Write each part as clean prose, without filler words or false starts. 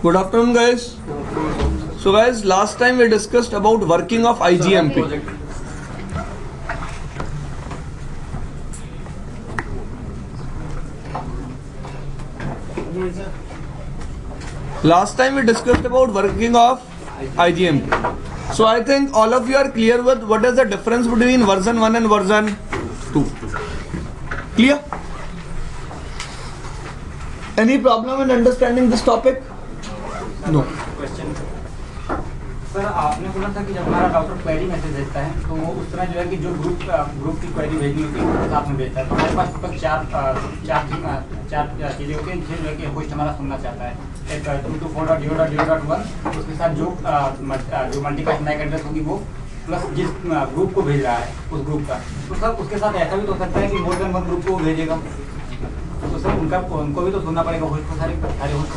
Good afternoon, guys. So, guys, last time we discussed about working of IGMP. Last time we discussed about working of IGMP. So, I think all of you are clear with what is the difference between version 1 and version 2. Clear? Any problem in understanding this topic? No. Question sir, आपने बोला था कि जब हमारा doctor query message भेजता है तो उस तरह जो है कि जो ग्रुप की क्वेरी भेजनी होती है उसके साथ में भेजता है। तो हमारे पास टोटल चार चीज़ें होती हैं जिसे जो है कि होस्ट हमारा सुनना चाहता है। एक 224.0.0.1 उसके साथ जो मल्टीकास्ट मैक एड्रेस होगी वो प्लस जिस ग्रुप को भेज रहा है उस ग्रुप का। तो सर उसके साथ ऐसा भी तो हो सकता है कि मोर देन वन ग्रुप को भेजेगा, तो सर उनको भी तो सुनना पड़ेगा होस्ट को, सारे होस्ट।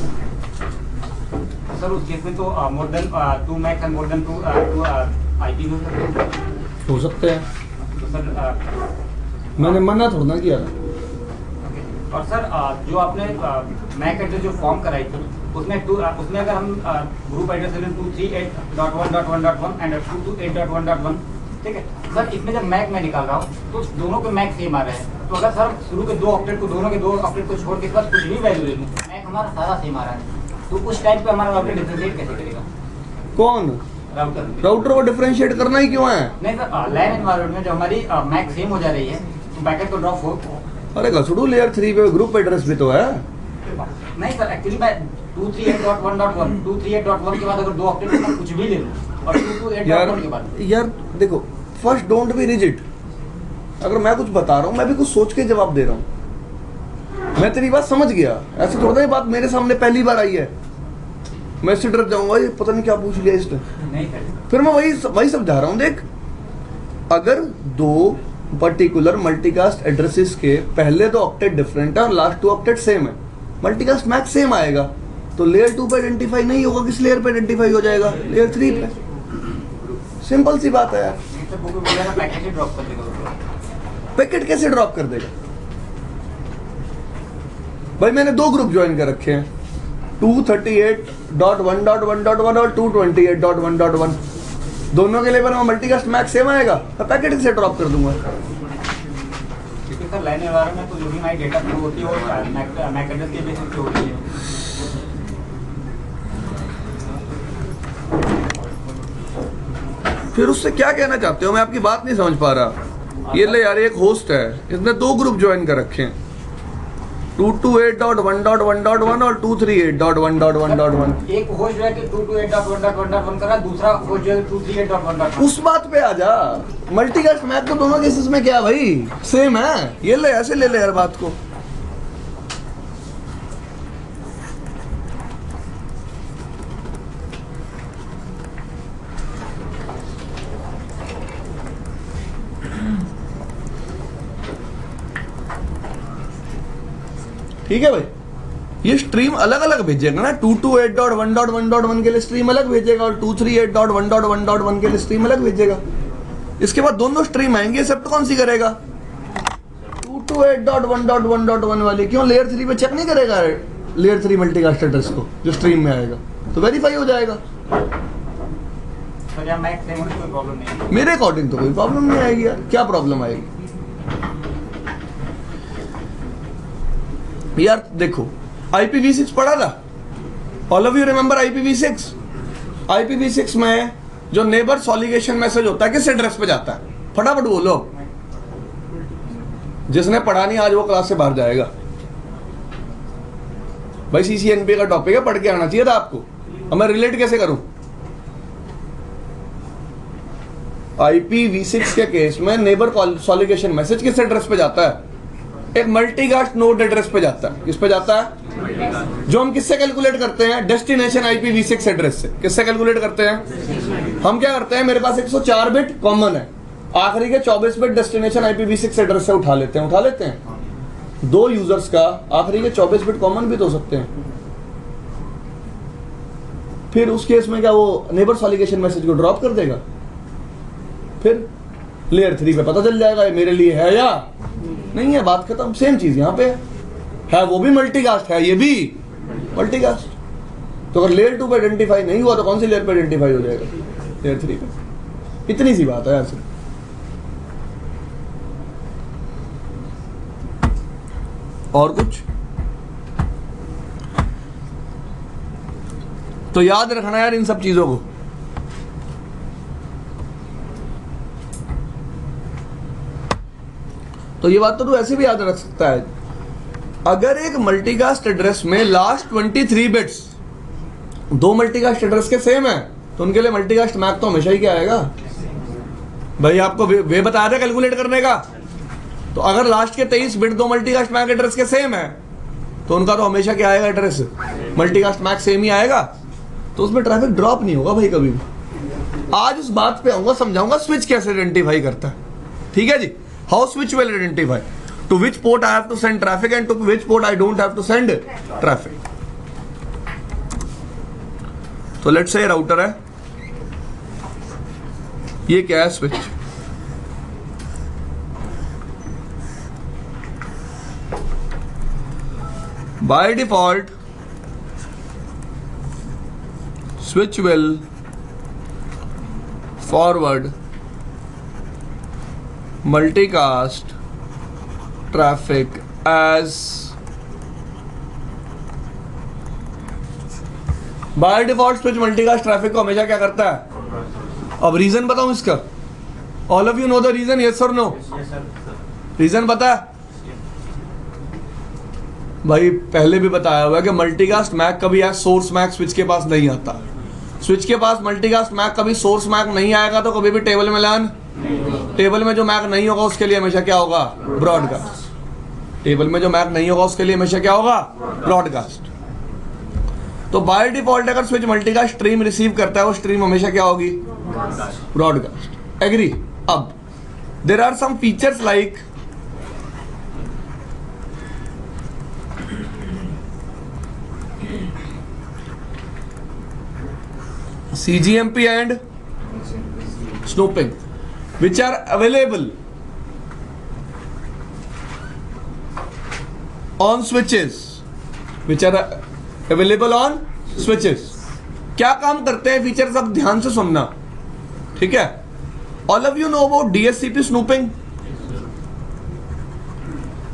सर उस केस में तो more than 2 max and more than 2 IP हो सकते हैं। तो सर मैंने मना थोड़ा ना किया था। और सर जो आपने मैक एड्रेस जो फॉर्म कराई थी उसमें अगर हम ग्रुप एड्रेस 238.1.1.1 एंड 228.1.1, ठीक है सर, इसमें जब मैक में निकाल रहा हूँ तो दोनों के मैक सेम आ रहे हैं। तो अगर सर शुरू के दोनों के दो ऑक्टेट को छोड़ के इस बार कुछ भी वैल्यू ले लूँ, मैक हमारा सारा सेम आ रहा है, तो उस टाइप पे हमारा राउटर डिफरेंशिएट कैसे करेगा? कौन? राउटर को डिफरेंशिएट करना ही क्यों है? नहीं सर, लैन एनवायरनमेंट में जो हमारी मैक सेम हो जा रही है तो पैकेट तो ड्रॉप हो। अरे घसड़ू लेयर 3 पे ग्रुप एड्रेस भी तो है। नहीं सर, एक्चुअली मैं 238.1.1 238.1 के बाद अगर दो ऑक्टेट में कुछ भी ले लूं और 228.1 के बाद यार देखो, फर्स्ट डोंट बी रिजिड। अगर मैं कुछ बता रहा हूँ मैं भी कुछ सोच के जवाब दे रहा हूँ। मैं तेरी बात समझ गया, ऐसे थोड़ा, ये बात मेरे सामने पहली बार आई है मैं इससे डर जाऊंगा, ये पता नहीं क्या पूछ लिया इसने। नहीं सर, फिर मैं वही समझा रहा हूँ। देख, अगर दो पर्टिकुलर मल्टीकास्ट एड्रेसेस के पहले दो ऑक्टेट डिफरेंट है और लास्ट 2 ऑक्टेट सेम है, मल्टीकास्ट मैक्स सेम आएगा, तो लेयर 2 पे आइडेंटिफाई नहीं होगा, किस लेयर पे आइडेंटिफाई हो जाएगा? लेयर 3 पे। सिंपल सी बात है यार। पैकेट कैसे ड्रॉप कर देगा भाई? मैंने 2 ग्रुप ज्वाइन कर रखे हैं, 238.1.1.1 और 228.1.1। दोनों के लिए मैं मल्टीकास्ट मैक्स सेम आएगा, मैं पैकेट कैसे ड्रॉप कर दूंगा? क्योंकि सर लाइन एनवायरनमेंट में तो जो भी हमारी डेटा फ्लो होती है वो मैक एड्रेस के बेसिस पे होती है। फिर उससे क्या कहना चाहते हो? मैं आपकी बात नहीं समझ पा रहा। ये ले यार, एक होस्ट है, इसने 2 ग्रुप ज्वाइन कर रखे हैं, 228.1.1.1 और 238.1.1.1। एक होस्ट जो है कि 228.1.1.1 कर रहा है, दूसरा होस्ट जो है 238.1.1। उस बात पे आ जा। मल्टीकास्ट मैप तो दोनों केसेस में क्या भाई सेम है। ये ले, ऐसे ले ले यार बात को। ठीक है भाई, ये स्ट्रीम अलग अलग भेजेगा ना। 228.1.1.1 के लिए स्ट्रीम अलग भेजेगा और 238.1.1.1 के लिए स्ट्रीम अलग भेजेगा। इसके बाद दोनों स्ट्रीम आएंगे, एक्सेप्ट कौन सी करेगा? 228.1.1.1 वाली। क्यों? लेयर 3 पे चेक नहीं करेगा लेयर 3 मल्टीकास्ट एड्रेस को जो स्ट्रीम में आएगा, तो वेरीफाई हो जाएगा। सर यार मैक सेम होने से कोई प्रॉब्लम नहीं है मेरे अकॉर्डिंग तो कोई प्रॉब्लम नहीं आएगी यार। क्या प्रॉब्लम आएगी यार? देखो, IPv6 पढ़ा था, all of you remember IPv6? IPv6 में जो नेबर सॉलिगेशन मैसेज होता है किस एड्रेस पे जाता है? फटाफट बोलो। जिसने पढ़ा नहीं आज वो क्लास से बाहर जाएगा भाई। CCNP का टॉपिक है, पढ़ के आना चाहिए था आपको। अब मैं रिलेट कैसे करूं? IPv6 के केस में नेबर सॉलिगेशन मैसेज किस एड्रेस पे जाता है? एक मल्टीकास्ट नोड एड्रेस पे जाता है। किस पे जाता है? जो हम किससे कैलकुलेट करते हैं? डेस्टिनेशन IPv6 एड्रेस से। किससे कैलकुलेट करते हैं? हम क्या करते हैं, मेरे पास 104 बिट कॉमन है, आखिरी के 24 बिट डेस्टिनेशन IPv6 एड्रेस से उठा लेते हैं। 2 यूजर्स का आखिरी के 24 बिट कॉमन भी तो हो सकते हैं। फिर उस केस में क्या वो नेबर सॉलिगेशन मैसेज को ड्रॉप कर देगा? फिर लेयर 3 पे पता चल जाएगा ये मेरे लिए है या नहीं है, बात खत्म। सेम चीज यहाँ पे है, वो भी मल्टीकास्ट है, ये भी मल्टीकास्ट। तो अगर लेयर 2 पे आइडेंटिफाई नहीं हुआ तो कौन सी लेयर पे आइडेंटिफाई हो जाएगा? लेयर 3 पे। इतनी सी बात है यार सिर्फ। और कुछ तो याद रखना यार इन सब चीजों को। तो ये बात तो तू ऐसे भी याद रख सकता है, अगर एक मल्टीकास्ट एड्रेस में लास्ट 23 बिट्स दो मल्टीकास्ट एड्रेस के सेम है तो उनके लिए मल्टीकास्ट मैप तो हमेशा ही क्या आएगा भाई? आपको वे बताया था कैलकुलेट करने का। तो अगर लास्ट के 23 बिट दो मल्टीकास्ट मैक एड्रेस के सेम है तो उनका तो हमेशा क्या आएगा? एड्रेस मल्टीकास्ट मैक सेम ही आएगा, तो उसमें ट्रैफिक ड्रॉप नहीं होगा भाई कभी भी। आज उस बात पे आऊंगा, समझाऊंगा स्विच कैसे आइडेंटिफाई करता है। ठीक है जी, how switch will identify to which port I have to send traffic and to which port I don't have to send traffic. तो लेट्स से राउटर है, ये क्या है? Switch. By default switch will forward multicast traffic as by default switch multicast traffic को हमेशा क्या करता है? अब रीजन बताऊं इसका? All of you know the reason, yes और नो? रीजन पता है भाई? पहले भी बताया हुआ है कि मल्टीकास्ट मैक कभी एज सोर्स मैक स्विच के पास नहीं आता। स्विच के पास मल्टीकास्ट मैक कभी सोर्स मैक नहीं आएगा तो कभी भी टेबल में लर्न, टेबल में जो मैक नहीं होगा उसके लिए हमेशा क्या होगा? ब्रॉडकास्ट। टेबल में जो मैक नहीं होगा उसके लिए हमेशा क्या होगा? ब्रॉडकास्ट। तो बाय डिफॉल्ट अगर स्विच मल्टीकास्ट स्ट्रीम रिसीव करता है वो स्ट्रीम हमेशा क्या होगी? ब्रॉडकास्ट। एग्री? अब there are some features like CGMP and snooping, which are available on switches, which are available on switches. क्या काम करते हैं फीचर? सब ध्यान से सुनना, ठीक है? All of you know about DSCP snooping?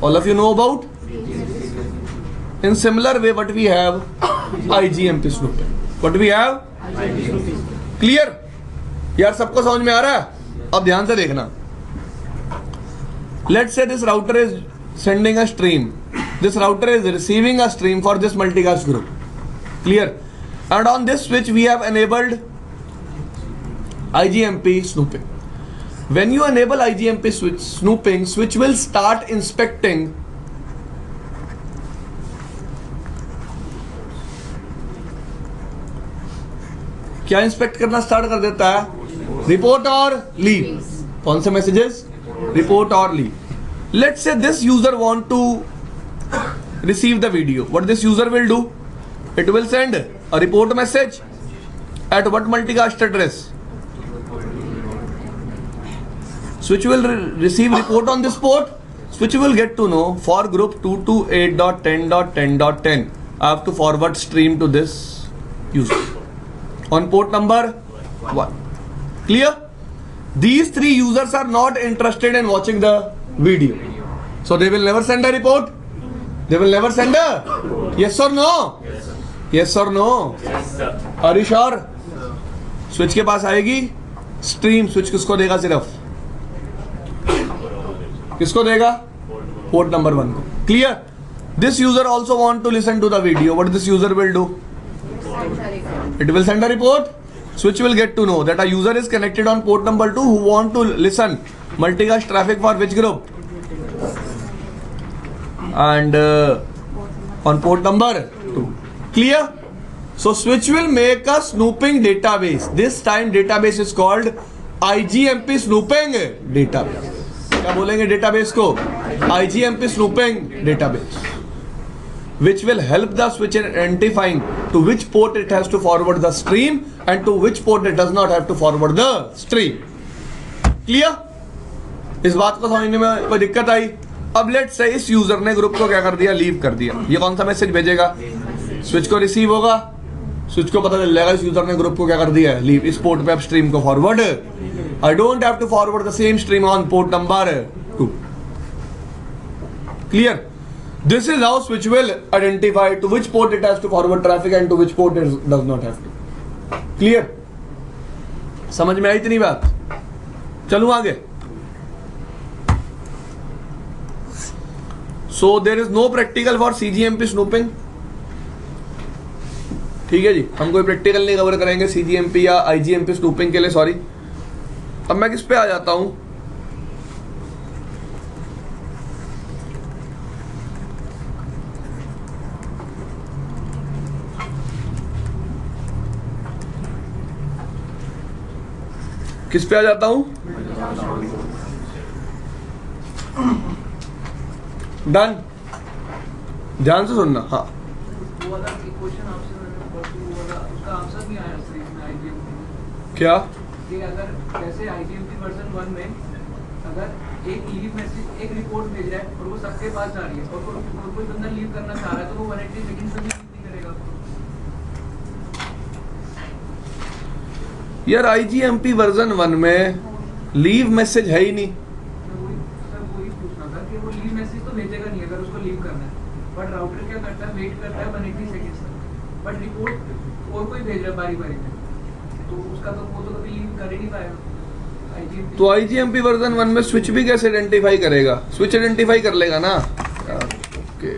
All of you know about? In similar way, what we have IGMP snooping. What we have? Clear? यार सबको समझ में आ रहा है? अब ध्यान से देखना। Let's say this router is sending a stream, this router is receiving a stream for this multicast group. Clear? And on this switch we have enabled IGMP snooping. When you enable IGMP snooping, switch will start inspecting क्या inspect करना start कर देता है? Report और leave. कौन से messages? Report और leave. Let's say this user want to receive the video, what this user will do? It will send a report message at what multicast address? Switch will receive report on this port. Switch will get to know for group 228.10.10.10 I have to forward stream to this user on port number 1. Clear? These three users are not interested in watching the video, so they will never send a report. They will never send a yes or no? Yes or no? Are you sure? Switch के पास आएगी stream. Switch किसको देगा? सिर्फ किसको देगा? Port number 1 को। Clear? This user also want to listen to the video, what this user will do? It will send a report. Switch will get to know that a user is connected on port number 2 who want to listen multicast traffic for which group? And on port number 2. Clear? So switch will make a snooping database. This time database is called IGMP snooping database. क्या बोलेंगे database को? IGMP snooping database, which will help the switch in identifying to which port it has to forward the stream and to which port it does not have to forward the stream. Clear? इस बात को समझने में कोई दिक्कत आई? अब let's say इस user ने ग्रुप को क्या कर दिया? लीव कर दिया। ये कौन सा मैसेज भेजेगा? स्विच को रिसीव होगा, स्विच को पता चल जाएगा इस यूजर ने ग्रुप को क्या कर दिया है, लीव। इस पोर्ट पे अब स्ट्रीम को forward, I don't have to forward the same stream on port number 2। Clear? This is how switch will identify to which port it has to forward traffic and to which port it does not have to. Clear? समझ में आई इतनी बात? चलूं आगे। So there is no practical for CGMP snooping. ठीक है जी, हम कोई प्रैक्टिकल नहीं कवर करेंगे CGMP या IGMP स्नूपिंग के लिए, सॉरी। अब मैं किस पे आ जाता हूं? किस पे आ जाता हूं? डन, ध्यान से सुनना। हाँ, क्या? कि अगर जैसे IGMP वर्जन 1 में अगर एक लीव मैसेज, एक रिपोर्ट भेज रहा है और वो सबके पास जा रही है और कोई बंदा लीव करना चाह रहा है तो वो 180 सेकंड में लीव नहीं करेगा। यार IGMP वर्जन 1 में लीव मैसेज है ही नहीं। वही पूछना था कि वो लीव मैसेज तो भेजेगा नहीं अगर उसको लीव करना है, बट राउटर क्या करता है, वेट करता है 180 सेकंड्स तक, बट रिपोर्ट और कोई भेज रहा है बारी बारी में, तो उसका तो वो तो कभी लीव कर ही नहीं पाएगा। तो IGMP वर्जन 1 में स्विच भी कैसे आइडेंटिफाई करेगा? स्विच आइडेंटिफाई कर लेगा ना यार। ओके,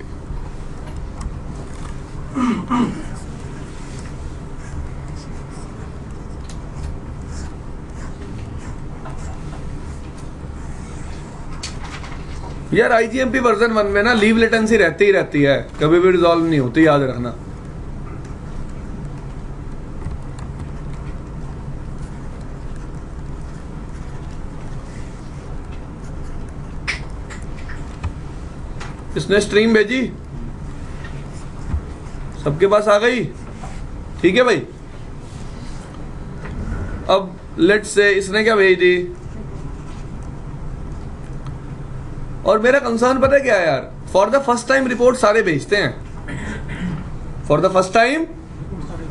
यार IGMP वर्जन 1 में ना लीव लेटेंसी रहती ही रहती है, कभी भी रिजॉल्व नहीं होती, याद रखना। इसने स्ट्रीम भेजी, सबके पास आ गई, ठीक है भाई। अब लेट्स से इसने क्या भेज दी, और मेरा कंसर्न पता है क्या है यार, for the first time report सारे भेजते हैं, for the first time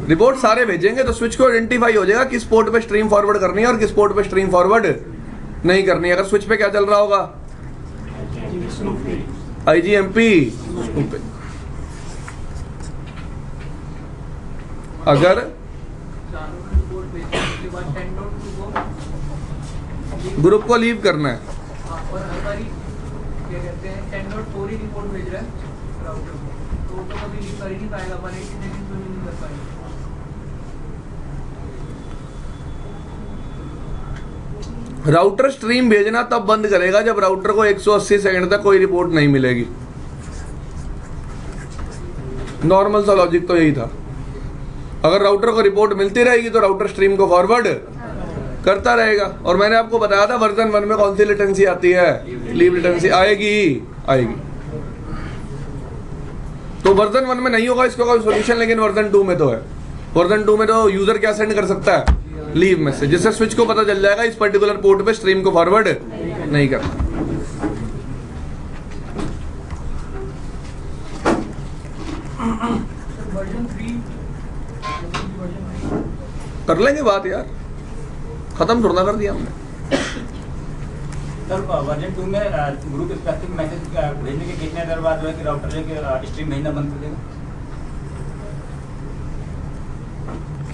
report सारे भेजेंगे तो स्विच को आइडेंटिफाई हो जाएगा किस पोर्ट पे स्ट्रीम फॉरवर्ड करनी है और किस पोर्ट पे स्ट्रीम फॉरवर्ड नहीं करनी है। अगर स्विच पे क्या चल रहा होगा, IGMP अगर ग्रुप को लीव करना है और हर बारी क्या कहते हैं 10.4 ही रिपोर्ट भेज रहा है राउटर को, तो कभी लीव कर ही नहीं पाएगा, 180 सेकंड में नहीं कर पाएगा। राउटर स्ट्रीम भेजना तब बंद करेगा जब राउटर को 180 सेकंड तक कोई रिपोर्ट नहीं मिलेगी। नॉर्मल सा लॉजिक तो यही था। अगर राउटर को रिपोर्ट मिलती रहेगी तो राउटर स्ट्रीम को फॉरवर्ड करता रहेगा। और मैंने आपको बताया था वर्जन 1 में कौन सी लेटेंसी आती है, लीव लेटेंसी आएगी। तो वर्जन 1 में नहीं होगा इसका कोई सोल्यूशन, लेकिन वर्जन 2 में तो है। वर्जन 2 में तो यूजर क्या सेंड कर सकता है, लीव मैसेज, जिससे स्विच को पता चल जाएगा इस पर्टिकुलर पोर्ट पे स्ट्रीम को फॉरवर्ड नहीं करना। कर लेंगे बात यार, खत्म थोड़ा कर दिया हमने। सर वर्जन 2 में ग्रुप स्पेसिफिक मैसेज भेजने के कितने देर बाद जो है कि राउटर जो है स्ट्रीम भेजना बंद कर देगा?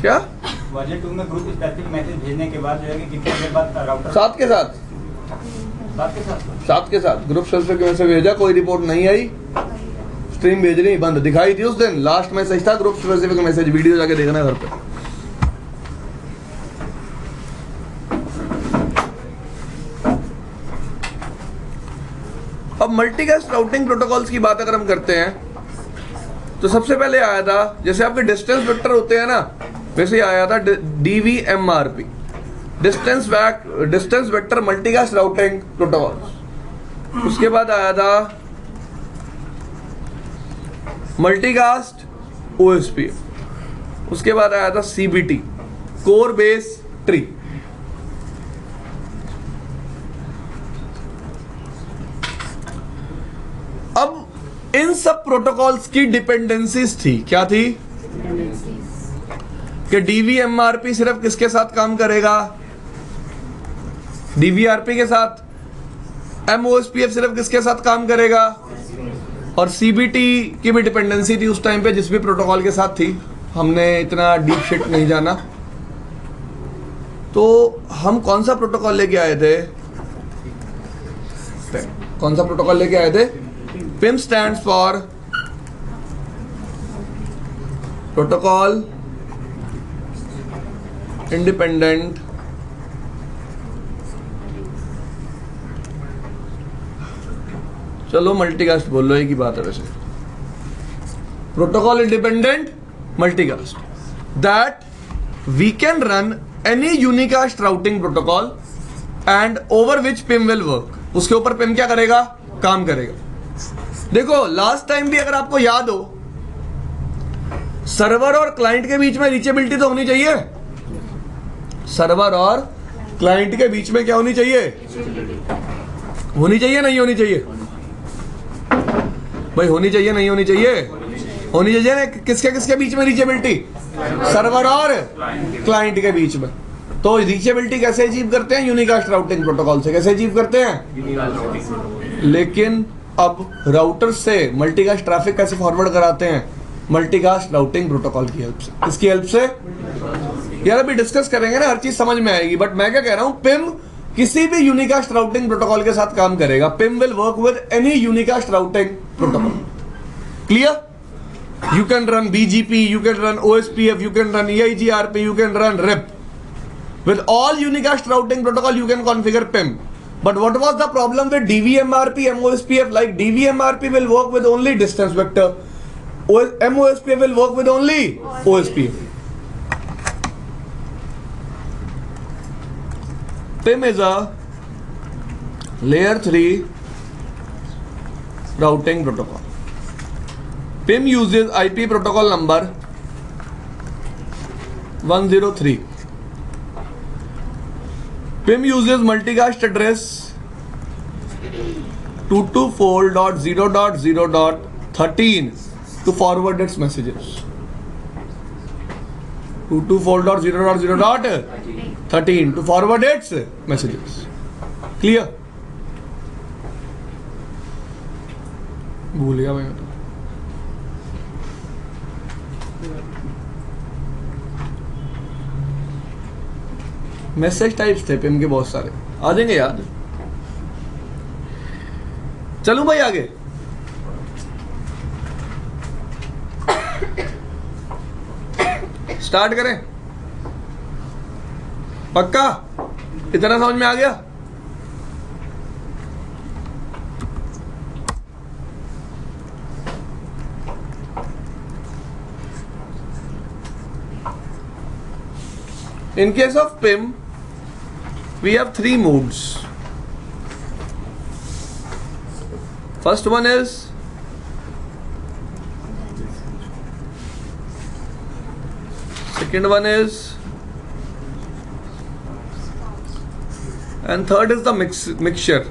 क्या वर्जन 2 में ग्रुप स्पेसिफिक मैसेज भेजने के बाद जो है कि कितने देर बाद राउटर साथ के साथ ग्रुप स्पेसिफिक मैसेज भेजा, कोई रिपोर्ट नहीं आई, स्ट्रीम भेजनी बंद दिखाई थी उस दिन। लास्ट मैसेज था ग्रुप स्पेसिफिक मैसेज, वीडियो जाके देखना घर पे। अब मल्टीकास्ट राउटिंग प्रोटोकॉल्स की बात अगर हम करते हैं तो सबसे पहले आया था, जैसे आपके डिस्टेंस वेक्टर होते हैं ना, वैसे ही आया था DVMRP, distance vector multicast routing protocol. उसके बाद आया था मल्टीकास्ट OSPF, उसके बाद आया था CBT, कोर बेस ट्री। अब इन सब प्रोटोकॉल्स की डिपेंडेंसीज थी, क्या थी? कि डीवीएमआरपी सिर्फ किसके साथ काम करेगा, डीवीआरपी के साथ, एमओएसपीएफ सिर्फ किसके साथ काम करेगा, और सीबीटी की भी डिपेंडेंसी थी उस टाइम पे जिस भी प्रोटोकॉल के साथ थी, हमने इतना डीप शिट नहीं जाना। तो हम कौन सा प्रोटोकॉल लेके आए थे, कौन सा प्रोटोकॉल लेके आए थे, PIM stands for protocol independent चलो मल्टीकास्ट बोल लो, एक ही बात है वैसे, protocol independent multicast, that we can run any unicast routing protocol and over which PIM will work, उसके ऊपर पिम क्या करेगा, काम करेगा। देखो लास्ट टाइम भी अगर आपको याद हो, सर्वर और क्लाइंट के बीच में रीचेबिलिटी तो होनी चाहिए, सर्वर और क्लाइंट के बीच में क्या होनी चाहिए, होनी चाहिए नहीं होनी चाहिए भाई, होनी चाहिए नहीं होनी चाहिए, होनी चाहिए ना। किसके किसके बीच में रीचेबिलिटी, सर्वर और क्लाइंट के बीच में। तो रीचेबिलिटी कैसे अचीव करते हैं, यूनिकास्ट राउटिंग प्रोटोकॉल से। कैसे अचीव करते हैं, लेकिन अब राउटर से मल्टीकास्ट ट्रैफिक कैसे फॉरवर्ड कराते हैं, मल्टीकास्ट राउटिंग प्रोटोकॉल की हेल्प से। किसकी हेल्प से यार, अभी डिस्कस करेंगे ना, हर चीज समझ में आएगी। बट मैं क्या कह रहा हूं, पिम किसी भी यूनिकास्ट राउटिंग प्रोटोकॉल के साथ काम करेगा। Pym will work with any unicast routing protocol. Clear? You can run BGP, you can run OSPF, you can run EIGRP, you can run RIP. With all unicast routing protocol, you can configure PIM. But what was the problem with DVMRP, MOSPF? Like DVMRP will work with only distance vector. MOSPF will work with only OSPF. PIM is a layer 3 routing protocol. PIM uses IP protocol number 103. PIM uses multicast address 224.0.0.13 to forward its messages. 224.0.0.13 to forward its messages. Clear? भूल गया मैं तो। Message types थे Pym के बहुत सारे, आ जाएंगे याद। चलूं भाई आगे। स्टार्ट करें, पक्का इतना समझ में आ गया? In case of PIM, we have 3 modes. First one is second one is, and third is the mixture.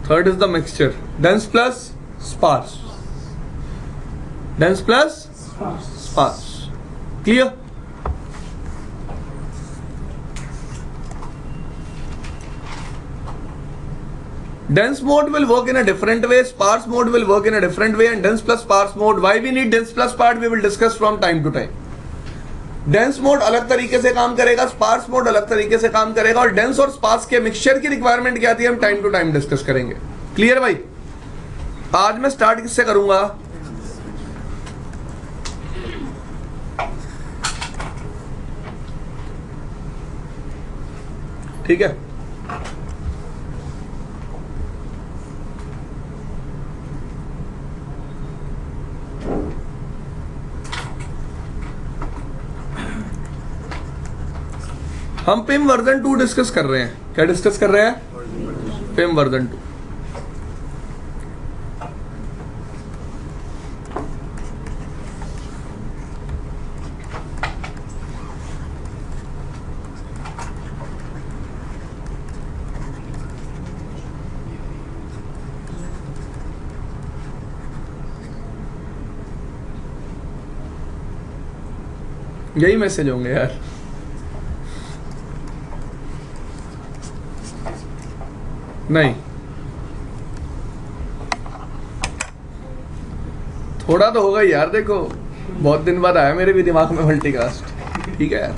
Third is the mixture, dense plus sparse. Dense plus sparse. Clear? Dense mode will work in a different way, sparse mode will work in a different way, and dense plus sparse mode, why we need dense plus sparse we will discuss from time to time. Dense mode अलग तरीके से काम करेगा, sparse mode अलग तरीके से काम करेगा, और dense और sparse के mixture की requirement क्या आती है हम time to time discuss करेंगे. Clear भाई? आज मैं start किससे करूंगा? ठीक है, हम पिम वर्जन 2 डिस्कस कर रहे हैं। क्या डिस्कस कर रहे हैं? Pym version 2। यही मैसेज होंगे यार। नहीं, थोड़ा तो होगा यार। देखो बहुत दिन बाद आया मेरे भी दिमाग में मल्टीकास्ट। ठीक है यार,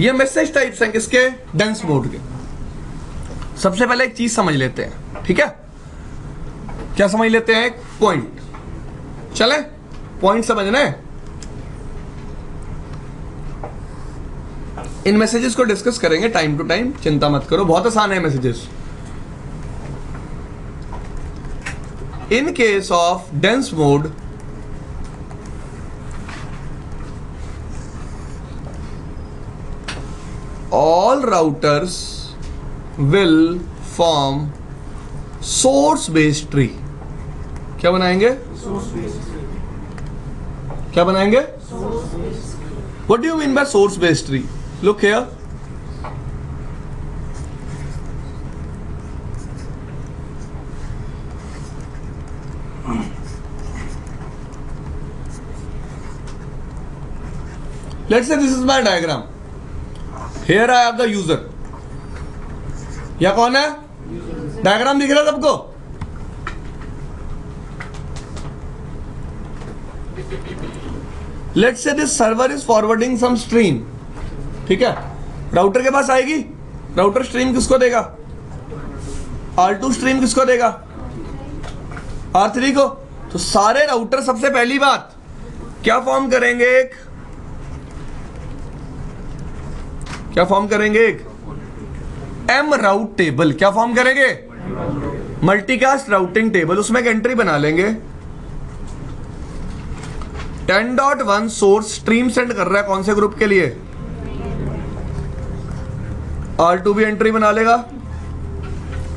ये मैसेज टाइप्स हैं किसके? डेंस मोड के। सबसे पहले एक चीज समझ लेते हैं, ठीक है? क्या समझ लेते हैं? एक पॉइंट। चले पॉइंट समझना है। इन मैसेजेस को डिस्कस करेंगे टाइम टू टाइम, चिंता मत करो, बहुत आसान है messages. In case of dense mode, all routers will form source based tree। क्या बनाएंगे? क्या बनाएंगे? What do you mean by source based tree? Look here. Let's say this is my diagram. Here I have the user। यह कौन है? Diagram दिख रहा है सबको? Let's say this server is forwarding some stream। ठीक है, राउटर के पास आएगी। राउटर स्ट्रीम किसको देगा? R2 स्ट्रीम किसको देगा? R3 को। तो सारे राउटर सबसे पहली बात क्या फॉर्म करेंगे? एक क्या फॉर्म करेंगे? एक एम राउट टेबल। क्या फॉर्म करेंगे? Multicast routing table. उसमें एक एंट्री बना लेंगे 10.1 सोर्स स्ट्रीम सेंड कर रहा है कौन से ग्रुप के लिए? R2 भी एंट्री बना लेगा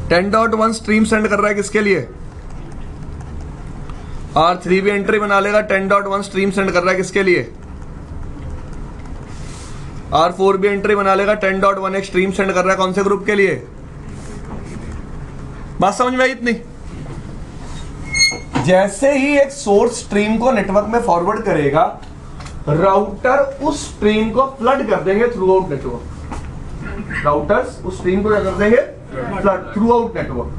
10.1 स्ट्रीम सेंड कर रहा है किसके लिए? R3 भी एंट्री बना लेगा 10.1 स्ट्रीम सेंड कर रहा है किसके लिए? R4 भी एंट्री बना लेगा 10.1 एक स्ट्रीम सेंड कर रहा है कौन से ग्रुप के लिए? बात समझ में आई इतनी? जैसे ही एक सोर्स स्ट्रीम को नेटवर्क में फॉरवर्ड करेगा, राउटर उस स्ट्रीम को फ्लड कर देंगे थ्रू आउट नेटवर्क। राउटर्स उस स्ट्रीम को क्या कर देंगे? Flood through out network.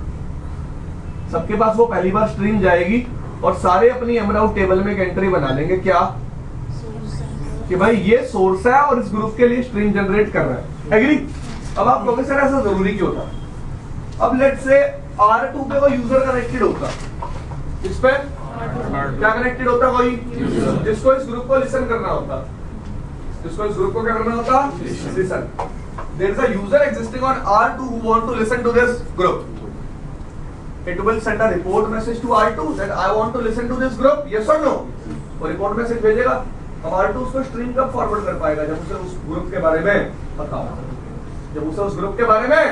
सबके पास वो पहली बार स्ट्रीम जाएगी और सारे अपनी एमराउट टेबल में एक एंट्री बना लेंगे। क्या? कि भाई ये सोर्स है और इस ग्रुप के लिए स्ट्रीम जनरेट कर रहा है। एग्री? अब आप कहोगे सर ऐसा जरूरी क्यों था? अब लेट्स से R2 पे कोई यूजर कनेक्टेड होता, इस पे क्या कनेक्टेड होता? कोई जिसको इस ग्रुप को लिसन करना होता। जिसको इस ग्रुप को क्या करना होता? Listen. There is a user existing on R2 who want to listen to this group. It will send a report message to R2 that I want to listen to this group. Yes or no? वो report message भेजेगा। अब R2 उसको stream कब forward कर पाएगा? जब उसे उस ग्रुप के बारे में पता हो। जब उसे उस ग्रुप के बारे में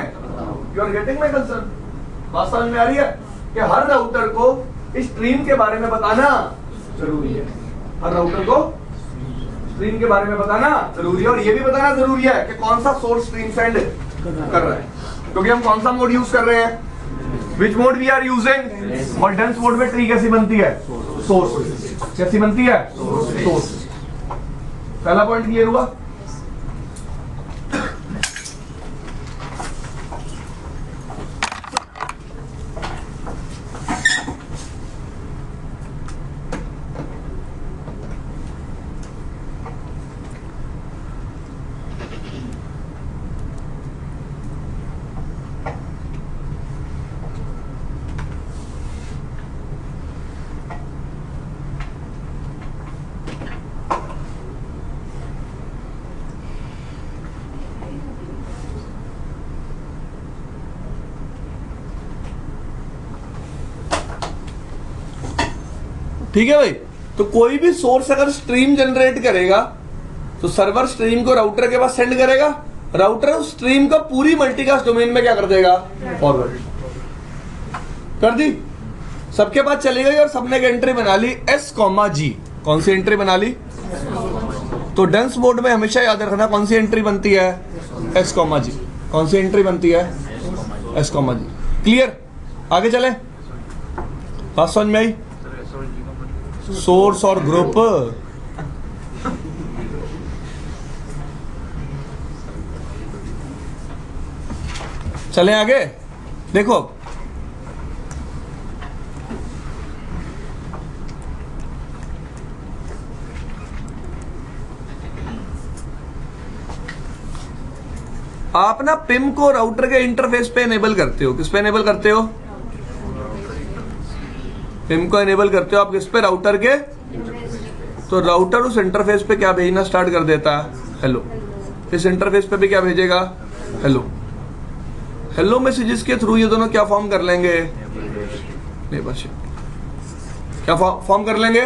you are getting my concern. बात समझ में आ रही है कि हर राउटर को इस स्ट्रीम के बारे में बताना जरूरी है। हर राउटर को स्ट्रीम के बारे में बताना जरूरी है और ये भी बताना जरूरी है कि कौन सा सोर्स स्ट्रीम सेंड कर रहा है। क्योंकि हम कौन सा मोड यूज कर रहे हैं? Which mode we are using? और डेंस मोड में ट्री कैसी बनती है? सोर्स। कैसी बनती है? सोर्स। पहला पॉइंट क्लियर हुआ? ठीक है भाई। तो कोई भी सोर्स अगर स्ट्रीम जनरेट करेगा तो सर्वर स्ट्रीम को राउटर के पास सेंड करेगा। राउटर उस स्ट्रीम को पूरी मल्टीकास्ट डोमेन में क्या कर देगा? फॉरवर्ड कर दी। सबके पास चली गई और सबने एक एंट्री बना ली S, G। कौन सी एंट्री बना ली? तो डेंस मोड में हमेशा याद रखना कौन सी एंट्री बनती है? S, G। कौन सी एंट्री बनती है? S, G। क्लियर? आगे चले। बात समझ में आई? सोर्स और ग्रुप चले आगे, देखो आप ना पिम को राउटर के इंटरफेस पे एनेबल करते हो। किस पे एनेबल करते हो? पिम को एनेबल करते हो आप किस पे? राउटर के। तो राउटर उस इंटरफेस पे क्या भेजना स्टार्ट कर देता है? हेलो। इस इंटरफेस पे भी क्या भेजेगा? हेलो। हेलो मैसेजेस के थ्रू ये दोनों क्या फॉर्म कर लेंगे? नेबरशिप। क्या फॉर्म कर लेंगे?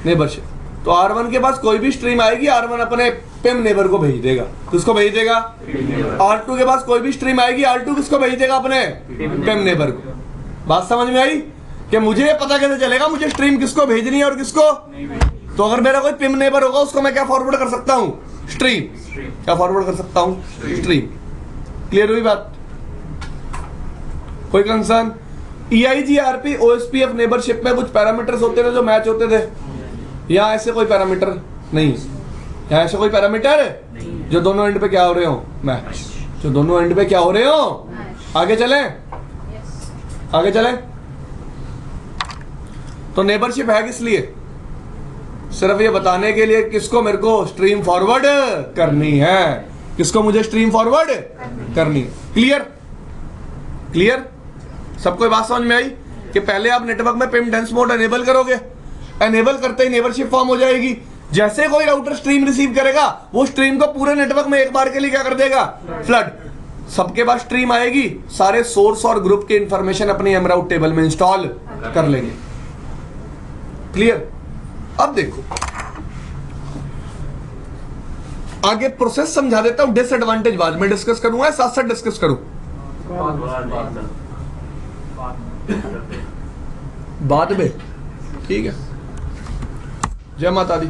नेबरशिप। तो R1 के पास कोई भी स्ट्रीम आएगी, R1 अपने पिम नेबर को भेज देगा। किसको भेज देगा? R2 के पास कोई भी स्ट्रीम आएगी, R2 किसको भेज देगा? अपने पिम नेबर को। बात समझ में आई कि मुझे ये पता कैसे चलेगा मुझे स्ट्रीम किसको भेजनी है और किसको? तो अगर मेरा कोई पिम नेबर होगा उसको मैं क्या फॉरवर्ड कर सकता हूँ? स्ट्रीम। क्या फॉरवर्ड कर सकता हूँ? स्ट्रीम। क्लियर हुई बात? कोई कंसर्न? EIGRP OSPF नेबरशिप में कुछ पैरामीटर्स होते थे जो मैच होते थे, यहाँ ऐसे कोई पैरामीटर नहीं, यहाँ ऐसे कोई पैरामीटर जो दोनों एंड पे क्या हो रहे हो? मैच। जो दोनों एंड पे क्या हो रहे हो? आगे चलें, आगे चलें। तो नेबरशिप है किस लिए? सिर्फ ये बताने के लिए किसको मेरे को स्ट्रीम फॉरवर्ड करनी है, किसको मुझे स्ट्रीम फॉरवर्ड करनी है। क्लियर? क्लियर? सबको बात समझ में आई कि पहले आप नेटवर्क में पिम डेंस मोड एनेबल करोगे, एनेबल करते ही नेबरशिप फॉर्म हो जाएगी। जैसे कोई राउटर स्ट्रीम रिसीव करेगा वो स्ट्रीम को पूरे नेटवर्क में एक बार के लिए क्या कर देगा? फ्लड। सबके पास स्ट्रीम आएगी, सारे सोर्स और ग्रुप की इंफॉर्मेशन अपनी एमराउट टेबल में इंस्टॉल कर लेंगे। क्लियर? अब देखो आगे प्रोसेस समझा देता हूं। डिसएडवांटेज बाद में डिस्कस करूंगा, साथ साथ डिस्कस करूं बाद में। ठीक है, जय माता दी।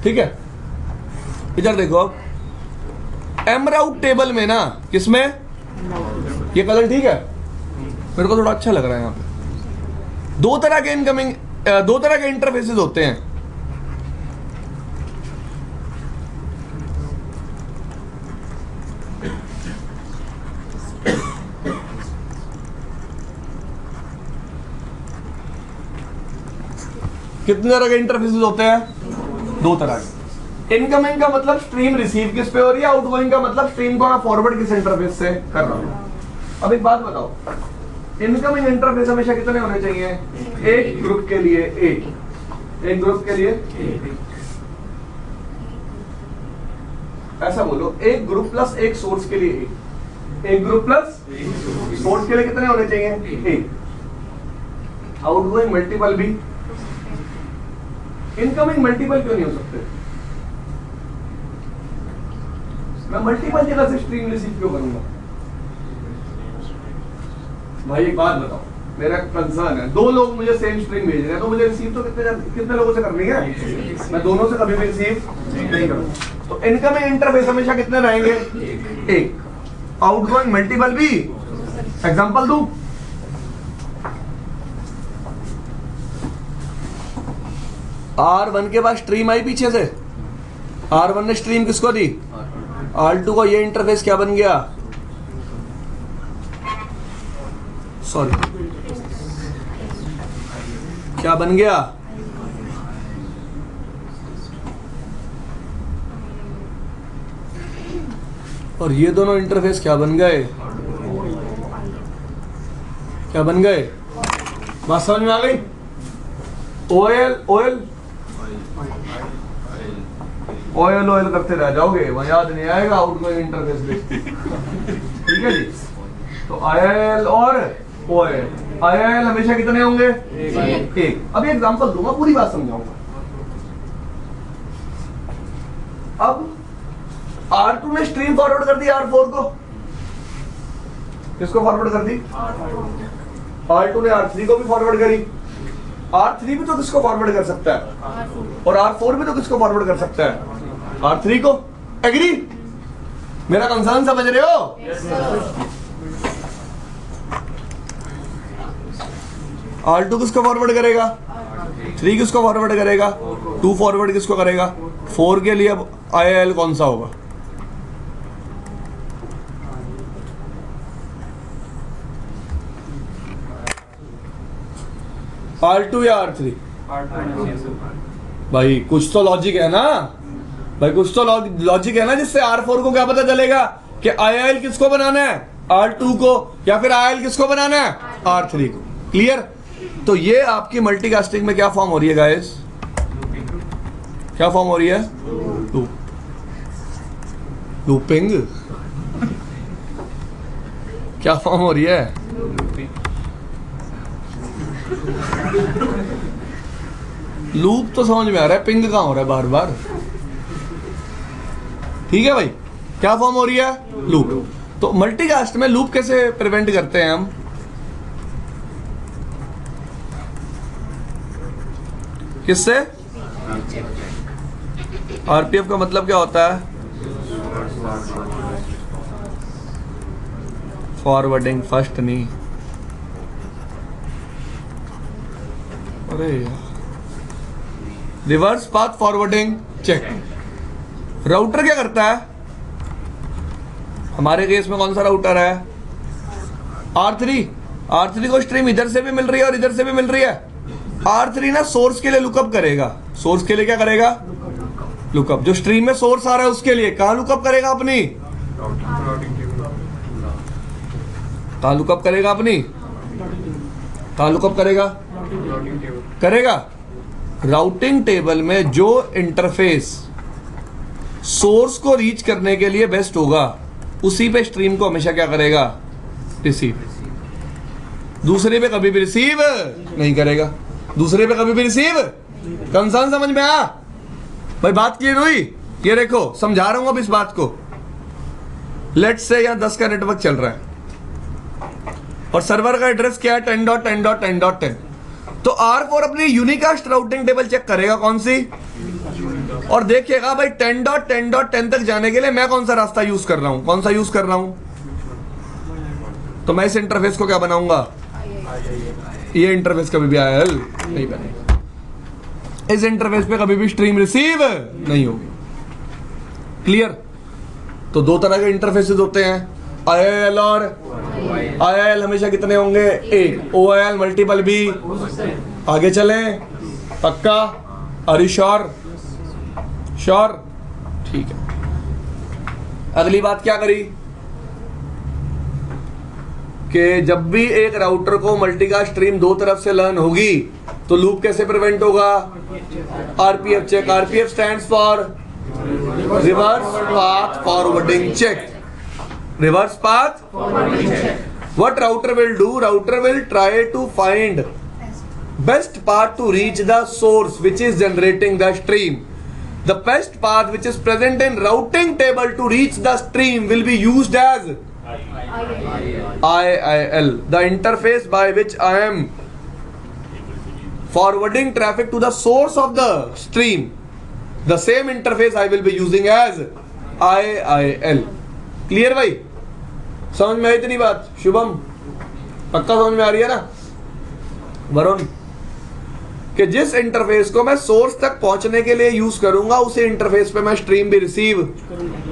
ठीक है, इधर देखो अब एमराउट टेबल में ना, किसमें? ये कलर ठीक है, मेरे को थोड़ा अच्छा लग रहा है। यहाँ पे दो तरह के इनकमिंग, दो तरह के इंटरफेसेस होते हैं। कितने तरह के इंटरफेसेस होते हैं? दो तरह के। इनकमिंग का मतलब स्ट्रीम रिसीव किस पे हो रही है, आउटगोइंग का मतलब स्ट्रीम को मैं फॉरवर्ड किस इंटरफेस से कर रहा हूं। अब एक बात बताओ, इनकमिंग इंटरफेस हमेशा कितने होने चाहिए? एक ग्रुप के लिए एक ग्रुप के लिए ऐसा बोलो, एक ग्रुप प्लस एक सोर्स के लिए एक ग्रुप प्लस सोर्स के लिए कितने होने चाहिए? एक। आउटगोइंग मल्टीपल भी, इनकमिंग मल्टीपल क्यों नहीं हो सकते? मैं मल्टीपल जगह से स्ट्रीम रिसीव क्यों करूंगा? भाई एक बात बताओ, मेरा कंसर्न है, दो लोग मुझे सेम स्ट्रीम भेज रहे हैं तो मुझे रिसीव तो कितने लोगों से करनी है? मैं दोनों से कभी भी रिसीव नहीं करूंगा। तो इनकमिंग इंटरफेस हमेशा कितने रहेंगे? एक। आउटगोइंग मल्टीपल भी। एग्जांपल दूं? R1 के पास स्ट्रीम आई पीछे से, R1 ने स्ट्रीम किसको दी? R2 को। ये इंटरफेस क्या बन गया? सॉरी, क्या बन गया? और ये दोनों इंटरफेस क्या बन गए? क्या बन गए? बात समझ में आ गई? ओएल ओएल ऑयल ऑयल करते रह जाओगे, वहां याद नहीं आएगा आउटगोइंग इंटरफेस पे। ठीक है जी। तो आयल और ओएल, आयल हमेशा कितने होंगे? एक। अभी एग्जांपल दूंगा, पूरी बात समझाऊंगा। अब R2 ने स्ट्रीम फॉरवर्ड कर दी R4 को। किसको फॉरवर्ड कर दी? R2 ने R3 को भी फॉरवर्ड करी। R3 भी तो किसको फॉरवर्ड कर सकता है? और R4 भी तो किसको फॉरवर्ड कर सकता है? R3 को। एग्री? मेरा कंसर्न समझ रहे हो? R2 किसको फॉरवर्ड करेगा, 3 किसको फॉरवर्ड करेगा, 2 फॉरवर्ड किसको करेगा, 4 के लिए अब IIL कौन सा होगा, R2 या R3? भाई कुछ तो लॉजिक है ना, भाई कुछ तो लॉजिक है ना जिससे R4 को क्या पता चलेगा कि IIL किसको बनाना है, R2 को, या फिर IIL किसको बनाना है, R3 को। क्लियर? तो ये आपकी मल्टीकास्टिंग में क्या फॉर्म हो रही है गाइस, क्या फॉर्म हो रही है, लूपिंग। क्या फॉर्म हो रही है, लूप तो समझ में आ रहा है, पिंग कहां हो रहा है बार बार। ठीक है भाई, क्या फॉर्म हो रही है, लूप। तो मल्टीकास्ट में लूप कैसे प्रिवेंट करते हैं हम, किससे, RPF का मतलब क्या होता है, फॉरवर्डिंग फर्स्ट नहीं, अरे reverse path forwarding check. Router क्या करता है, हमारे केस में कौन सा राउटर है, R3 को स्ट्रीम इधर से भी मिल रही है और इधर से भी मिल रही है। R3 ना सोर्स के लिए लुकअप करेगा, सोर्स के लिए क्या करेगा, लुकअप। जो स्ट्रीम में सोर्स आ रहा है उसके लिए कहां लुकअप करेगा, अपनी कहां लुकअप करेगा, अपनी कहां लुकअप करेगा राउटिंग टेबल में जो इंटरफेस सोर्स को रीच करने के लिए बेस्ट होगा उसी पे स्ट्रीम को हमेशा क्या करेगा, रिसीव। दूसरे पे कभी भी रिसीव नहीं करेगा, दूसरे पे कभी भी रिसीव। कंसर्न समझ में आया भाई, बात क्लियर हुई। ये देखो समझा रहा हूं अब इस बात को। लेट्स से यहां 10 का नेटवर्क चल रहा है और सर्वर का एड्रेस क्या है, 10.10.10.10। तो R4 अपनी यूनिकास्ट राउटिंग टेबल चेक करेगा, कौन सी, और देखिएगा भाई 10.10.10 तक जाने के लिए मैं कौन सा रास्ता यूज कर रहा हूं, कौन सा यूज कर रहा हूं। तो मैं इस इंटरफेस को क्या बनाऊंगा, ये इंटरफेस कभी भी IIL नहीं बनेगा, इस इंटरफेस पे कभी भी स्ट्रीम रिसीव नहीं होगी। क्लियर? तो दो तरह के इंटरफेसेस होते हैं, IIL और IIL हमेशा कितने होंगे, एक। OIL मल्टीपल भी। आगे चलें, पक्का, अरे श्योर, श्योर, ठीक है। अगली बात क्या करी कि जब भी एक राउटर को मल्टीकास्ट स्ट्रीम दो तरफ से लर्न होगी तो लूप कैसे प्रिवेंट होगा, RPF check. RPF stands for reverse path forwarding check, reverse path forwarding check. What router will do, router will try to find best path to reach the source which is generating the stream. The best path which is present in routing table to reach the stream will be used as IIL, the interface by which I am forwarding traffic to the source of the stream. The same interface I will be using as IIL. Clear भाई, समझ में आई इतनी बात? शुभम पक्का समझ में आ रही है ना? वरुण, कि जिस इंटरफेस को मैं सोर्स तक पहुंचने के लिए यूज करूंगा उसी इंटरफेस पे मैं स्ट्रीम भी रिसीव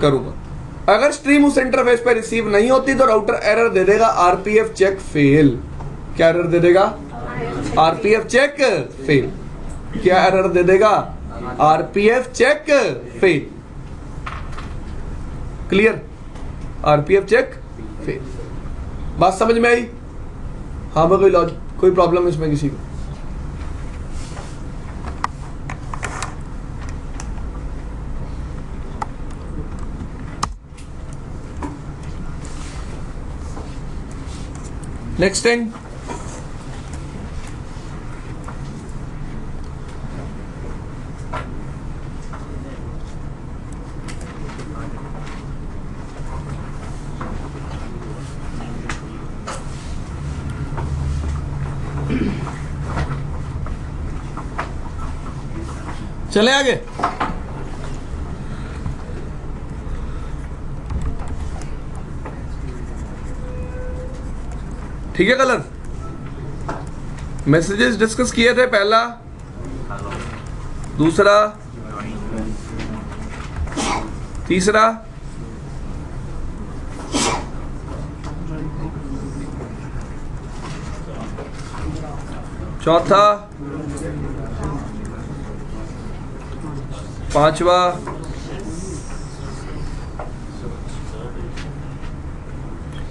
करूंगा। अगर स्ट्रीम उस इंटरफेस पे रिसीव नहीं होती तो राउटर एरर दे देगा, RPF चेक फेल। क्या एरर दे देगा, RPF चेक फेल। क्या एरर दे देगा, RPF check fail. Clear? RPF check fail. बात समझ में आई? हाँ भाई, कोई प्रॉब्लम इसमें किसी को? नेक्स्ट थिंग, चले आगे। ठीक है कलर? मैसेजेस डिस्कस किए थे, पहला, दूसरा, तीसरा, चौथा, पांचवा,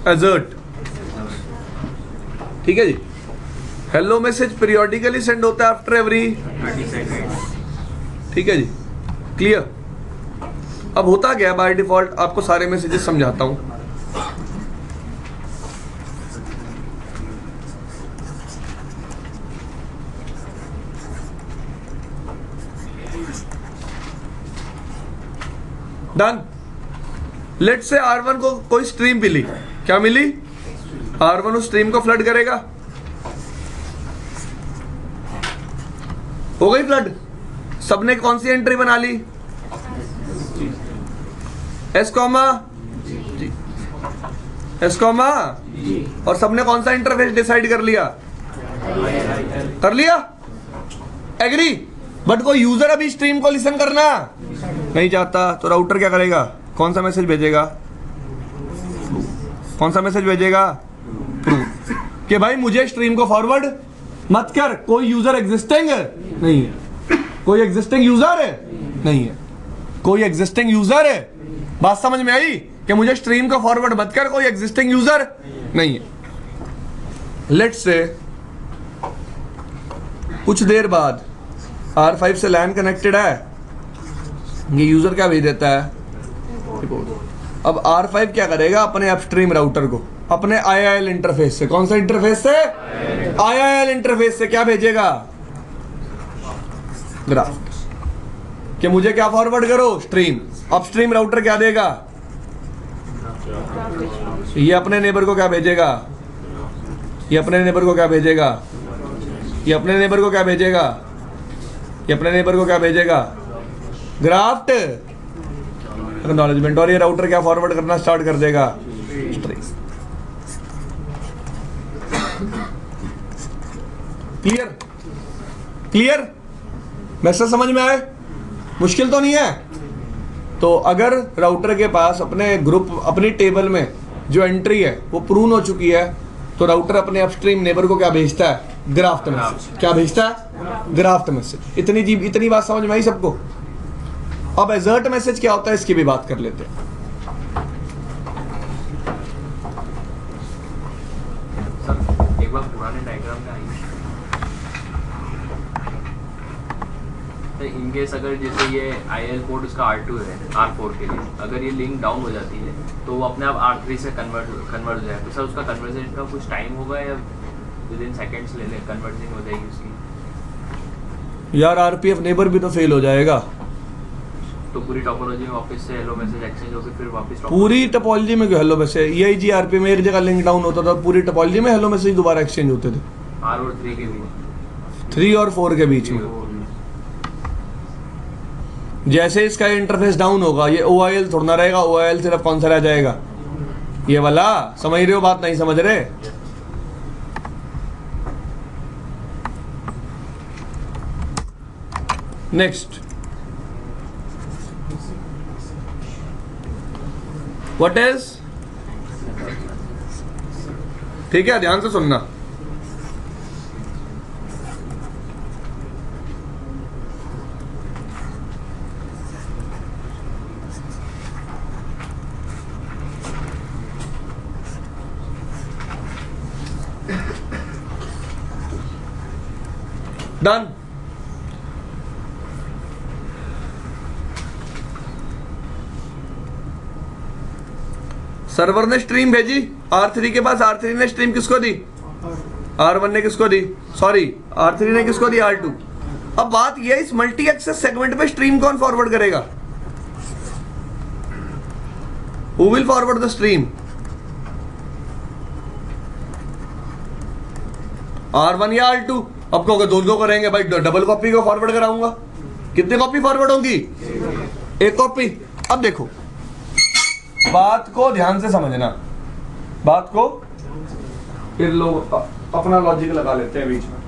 एजर्ट। ठीक है जी। हेलो मैसेज पीरियोडिकली सेंड होता है आफ्टर एवरी, ठीक है जी, क्लियर। अब होता क्या है बाय डिफॉल्ट, आपको सारे मैसेजेस समझाता हूं। डन। लेट से R1 को कोई स्ट्रीम मिली, क्या मिली? R1 उस स्ट्रीम को फ्लड करेगा, हो गई फ्लड। सबने कौन सी एंट्री बना ली? एस कॉमा एस कॉमा, और सबने कौन सा इंटरफेस डिसाइड कर लिया? कर लिया, एग्री। बट कोई यूजर अभी स्ट्रीम को लिसन करना नहीं चाहता, तो राउटर क्या करेगा? कौन सा मैसेज भेजेगा? कौन सा मैसेज भेजेगा? प्रूफ कि भाई मुझे स्ट्रीम को फॉरवर्ड मत कर, कोई यूजर एग्जिस्टिंग नहीं है, कोई एग्जिस्टिंग यूजर है नहीं है, कोई एग्जिस्टिंग यूजर है। बात समझ में आई कि मुझे स्ट्रीम को फॉरवर्ड मत कर, कोई एग्जिस्टिंग यूजर नहीं है। लेट्स से कुछ देर बाद R5 से लैन कनेक्टेड है, ये यूजर क्या भेज देता है? अब R5 क्या करेगा? अपने अपस्ट्रीम राउटर को अपने IIL इंटरफेस से, कौन सा इंटरफेस से? IIL इंटरफेस से क्या भेजेगा? ग्राफ। कि मुझे क्या फॉरवर्ड करो? स्ट्रीम। अपस्ट्रीम राउटर क्या देगा? ये अपने नेबर को क्या भेजेगा? ये अपने नेबर को क्या भेजेगा? ये अपने नेबर को क्या भेजेगा? ये अपने नेबर को क्या भेजेगा? Graft, acknowledgement. और ये राउटर क्या फॉरवर्ड करना स्टार्ट कर देगा? स्ट्रीम। क्लियर? क्लियर? मैसेज समझ में आए? मुश्किल तो नहीं है। तो अगर राउटर के पास अपने ग्रुप, अपनी टेबल में जो एंट्री है वो प्रून हो चुकी है, तो राउटर अपने अपस्ट्रीम नेबर को क्या भेजता है? Graft message. क्या भेजता है? Graft message. इतनी बात समझ में आई सबको? अब एजर्ट मैसेज क्या होता है इसकी भी बात कर लेते हैं। सर एक बार पुराने डायग्राम में आइए। तो इन केस अगर जैसे ये IIL पोर्ट उसका R2 है, R4 के लिए अगर ये लिंक डाउन हो जाती है तो वो अपने आप R3 से कन्वर्ट हो जाएगा, तो सर उसका कन्वर्जन का कुछ टाइम होगा या विद इन सेकेंड्स ले कन्वर्जन हो जाएगी उसकी? यार RPF नेबर भी तो फेल हो जाएगा। तो पूरी टोपोलॉजी में वापस से हेलो मैसेज एक्सचेंज होकर फिर वापस पूरी टोपोलॉजी में क्यों हेलो मैसेज? EIG RPF में एक जगह लिंक डाउन होता था, पूरी टोपोलॉजी में हेलो मैसेज दोबारा एक्सचेंज होते थे। R और 3 के बीच, 3 और 4 के बीच में। जैसे इसका इंटरफेस डाउन होगा, ये OIL थोड़ा ना रहेगा। OIL सिर्फ कौन सा रह जाएगा? ये वाला। समझ रहे हो बात? नहीं समझ रहे? Next, what is? ठीक है, ध्यान से सुनना। डन। सर्वर ने स्ट्रीम भेजी R3 के पास। R3 ने स्ट्रीम किसको दी? R1 ने किसको दी? सॉरी, R3 ने किसको दी? R2। अब बात यह है, इस मल्टी एक्सेस सेगमेंट पे स्ट्रीम कौन फॉरवर्ड करेगा? Who will forward the stream? R1 या R2? अब कहोगे दो करेंगे भाई, डबल कॉपी को फॉरवर्ड कराऊंगा। कितनी कॉपी फॉरवर्ड होगी? एक कॉपी। अब देखो, बात को ध्यान से समझना, बात को। फिर लोग अपना लॉजिक लगा लेते हैं बीच में।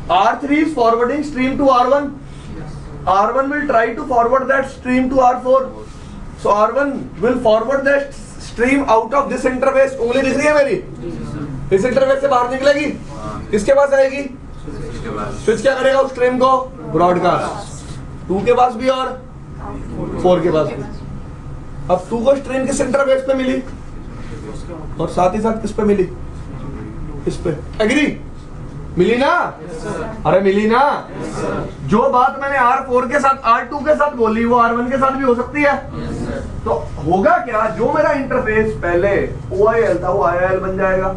R3 is forwarding stream to R1. R1 will try to forward that stream to R4. So R1 will forward that stream out of this interface. उंगली दिख रही है मेरी? इस इंटरफेस से बाहर निकलेगी, किसके पास आएगी? स्विच क्या करेगा उस स्ट्रीम को? ब्रॉडकास्ट 2 के पास भी और 4 के पास भी। अब 2 को स्ट्रीम किस इंटरफेस पे मिली और साथ ही साथ किस पे मिली? इस पे। एग्री? मिली ना? अरे मिली ना? जो बात मैंने R4 के साथ R2 के साथ बोली वो R1 के साथ भी हो सकती है। तो होगा क्या, जो मेरा इंटरफेस पहले OIL था वो IIL बन जाएगा।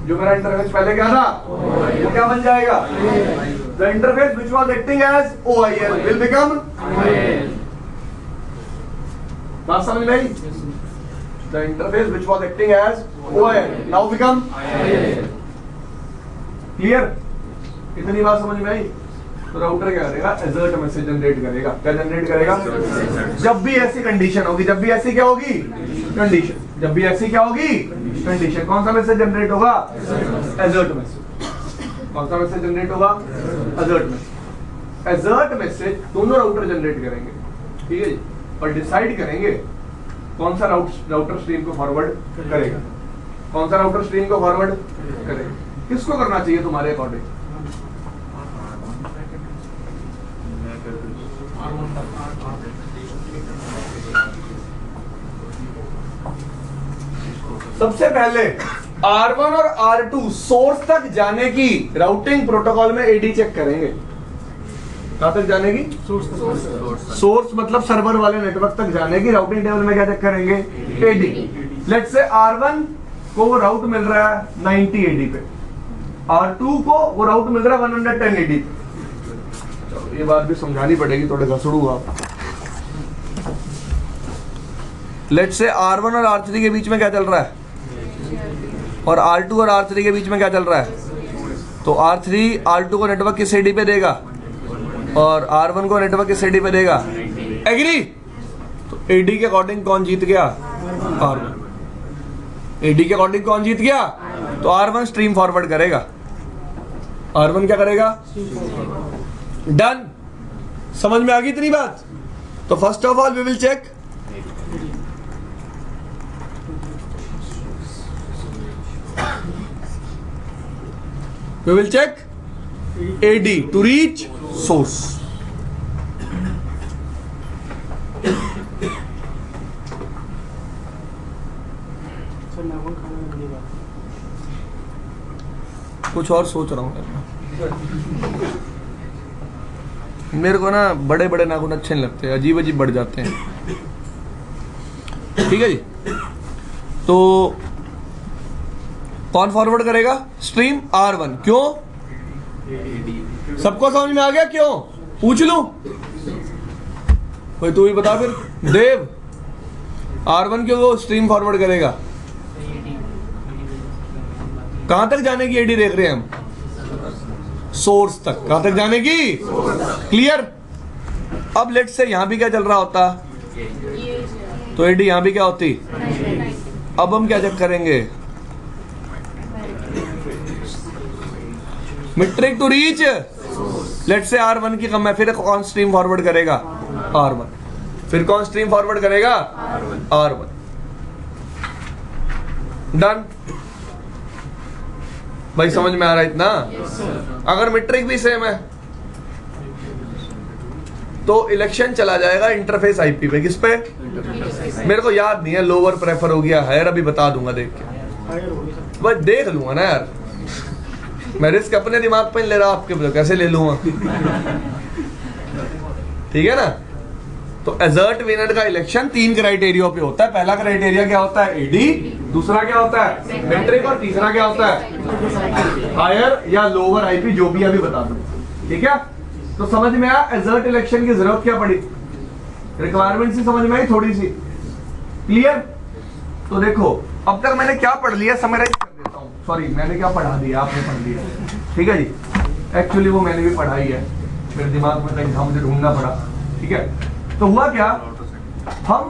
जो मेरा इंटरफेस पहले क्या था वो क्या बन जाएगा? The interface which was acting as OIL will become IIL। बात समझ में आई? The interface which was acting as OIL now become IIL। Clear? इतनी बात समझ में आई? तो राउटर क्या करेगा? एजर्ट मैसेज जनरेट करेगा। क्या जनरेट करेगा? जब भी ऐसी कंडीशन होगी, जब भी ऐसी क्या होगी? कंडीशन। जब भी ऐसी क्या होगी? कंडीशन। कौन सा मैसेज जनरेट होगा? Assert message. कौन सा मैसेज जनरेट होगा? Assert message. एजर्ट मैसेज दोनों राउटर जनरेट करेंगे, ठीक है जी, और डिसाइड करेंगे कौन सा राउटर स्ट्रीम को फॉरवर्ड करेगा। कौन सा राउटर स्ट्रीम को फॉरवर्ड करेगा? किसको करना चाहिए तुम्हारे अकॉर्डिंग? सबसे पहले R1 और R2 सोर्स तक जाने की राउटिंग प्रोटोकॉल में एडी चेक करेंगे। कहां तक जाने की? सोर्स मतलब सर्वर वाले नेटवर्क तक जाने की राउटिंग टेबल में क्या चेक करेंगे? एडी। लेट्स से R1 को वो राउट मिल रहा है 90 एडी पे, R2 को वो राउट मिल रहा है 110 एडी पे। चलो ये बात भी समझानी पड़ेगी, थोड़े घसड़ू आप। लेट्स से R1 और R3 के बीच में क्या चल रहा है और R2 और R3 के बीच में क्या चल रहा है? तो R3 R2 को नेटवर्क किस एडी पे देगा और R1 को नेटवर्क किस एडी पे देगा? एग्री? तो एडी के अकॉर्डिंग कौन जीत गया? R1। एडी के अकॉर्डिंग कौन जीत गया? तो R1 स्ट्रीम फॉरवर्ड करेगा। R1 क्या करेगा? डन। समझ में आ गई इतनी बात? तो first of all we will check AD to reach source। कुछ और सोच रहा हूँ मेरे को ना बड़े बड़े नाखून अच्छे नहीं लगते, अजीब अजीब बढ़ जाते हैं। ठीक है जी, तो कौन फॉरवर्ड करेगा? Stream R1। क्यों? सबको समझ में आ गया क्यों? पूछ लूं कोई? तू भी बता फिर। देव, R1 क्यों वो स्ट्रीम फॉरवर्ड करेगा? कहां तक जाने की एडी देख रहे हैं हम? सोर्स तक। कहां तक जाने की? क्लियर? अब लेट्स से यहां भी क्या चल रहा होता तो एडी यहां भी क्या होती? अब हम क्या चेक करेंगे? Metric to reach. Let's say R1 की कम है, फिर कौन स्ट्रीम फॉरवर्ड करेगा? R1। फिर कौन स्ट्रीम फॉरवर्ड करेगा? R1। डन। भाई समझ में आ रहा है इतना? अगर मीट्रिक भी सेम है तो इलेक्शन चला जाएगा इंटरफेस आईपी पे। किस पे? मेरे को याद नहीं है, लोअर प्रेफर हो गया, हायर अभी बता दूंगा देख के। बस देख लूंगा ना यार, मैं रिस्क अपने दिमाग पे नहीं ले रहा, आपके कैसे ले लूंगा? ठीक है ना? तो एजर्ट विनर का इलेक्शन 3 क्राइटेरिया पे होता है। पहला क्राइटेरिया क्या होता है? एडी। दूसरा क्या होता है? मीट्रिक। और तीसरा क्या होता है? हायर या लोअर आईपी, जो भी अभी बता दूं। ठीक है, तो समझ में आया एजर्ट इलेक्शन की जरूरत क्या पड़ी? रिक्वायरमेंट से समझ में आई थोड़ी सी? क्लियर? तो देखो अब तक मैंने क्या पढ़ लिया, समराइज कर देता हूँ। सॉरी, मैंने क्या पढ़ा दिया, आपने पढ़ लिया। ठीक है जी, एक्चुअली वो मैंने भी पढ़ाई है, मेरे दिमाग में कहीं था, मुझे ढूंढना पड़ा। ठीक है, तो हुआ क्या, हम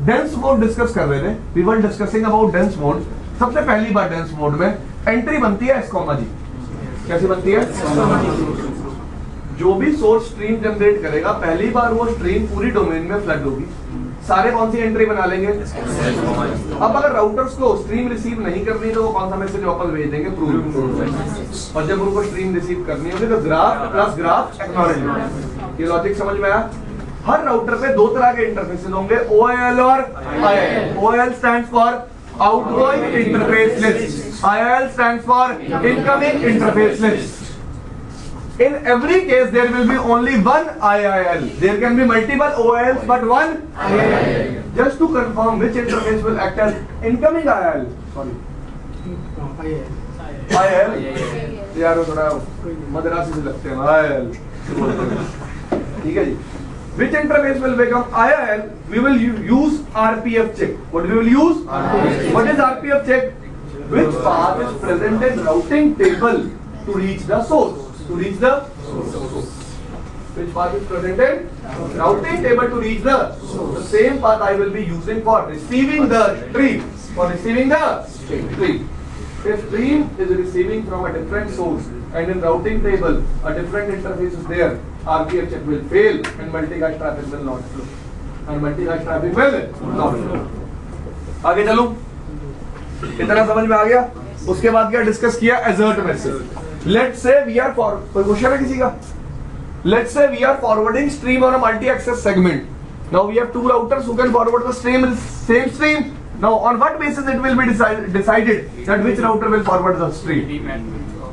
डेंस मोड डिस्कस कर रहे थे। We were discussing about dense mode. सबसे पहली बार डेंस मोड में एंट्री बनती है एस कॉमा जी। कैसी बनती है? जो भी सोर्स स्ट्रीम जनरेट करेगा पहली बार वो स्ट्रीम पूरी डोमेन में फ्लड होगी, सारे कौन सी एंट्री बना लेंगे? अब अगर राउटर्स को स्ट्रीम रिसीव नहीं करनी तो वो कौन सा मैसेज वापस भेज देंगे? प्रूव। और जब उनको स्ट्रीम रिसीव करनी होगी तो ग्राफ प्लस ग्राफ एक्नॉलेजमेंट। ये लॉजिक समझ में आया? हर राउटर पे दो तरह के इंटरफेसेस होंगे, OIL और IIL। OIL stands for outgoing interface list, IIL stands for incoming interface list. In every case there will be only one IIL. There can be multiple OILs but one IIL. Just to confirm which interface will act as incoming IIL. Sorry. IIL. यार वो थोड़ा मद्रासी से लगते हैं IIL। ठीक है जी। Which interface will become IIL? We will use RPF check. What we will use? RPF. What is RPF check? Which path is present in routing table to reach the source? To reach the source. Which path is present in routing table to reach the source? The same path I will be using for receiving the stream. For receiving the stream. If stream is receiving from a different source and in routing table a different interface is there, RPF check will fail and multicast traffic will not flow. And multicast traffic will not flow. आगे चलूं? इतना समझ में आ गया? उसके बाद क्या discuss किया? Assert message. Let's say we are for कोई क्वेश्चन है किसी का? Let's say we are forwarding stream on a multi-access segment. Now we have two routers who can forward the same stream. Now on what basis it will be decided that which router will forward the stream?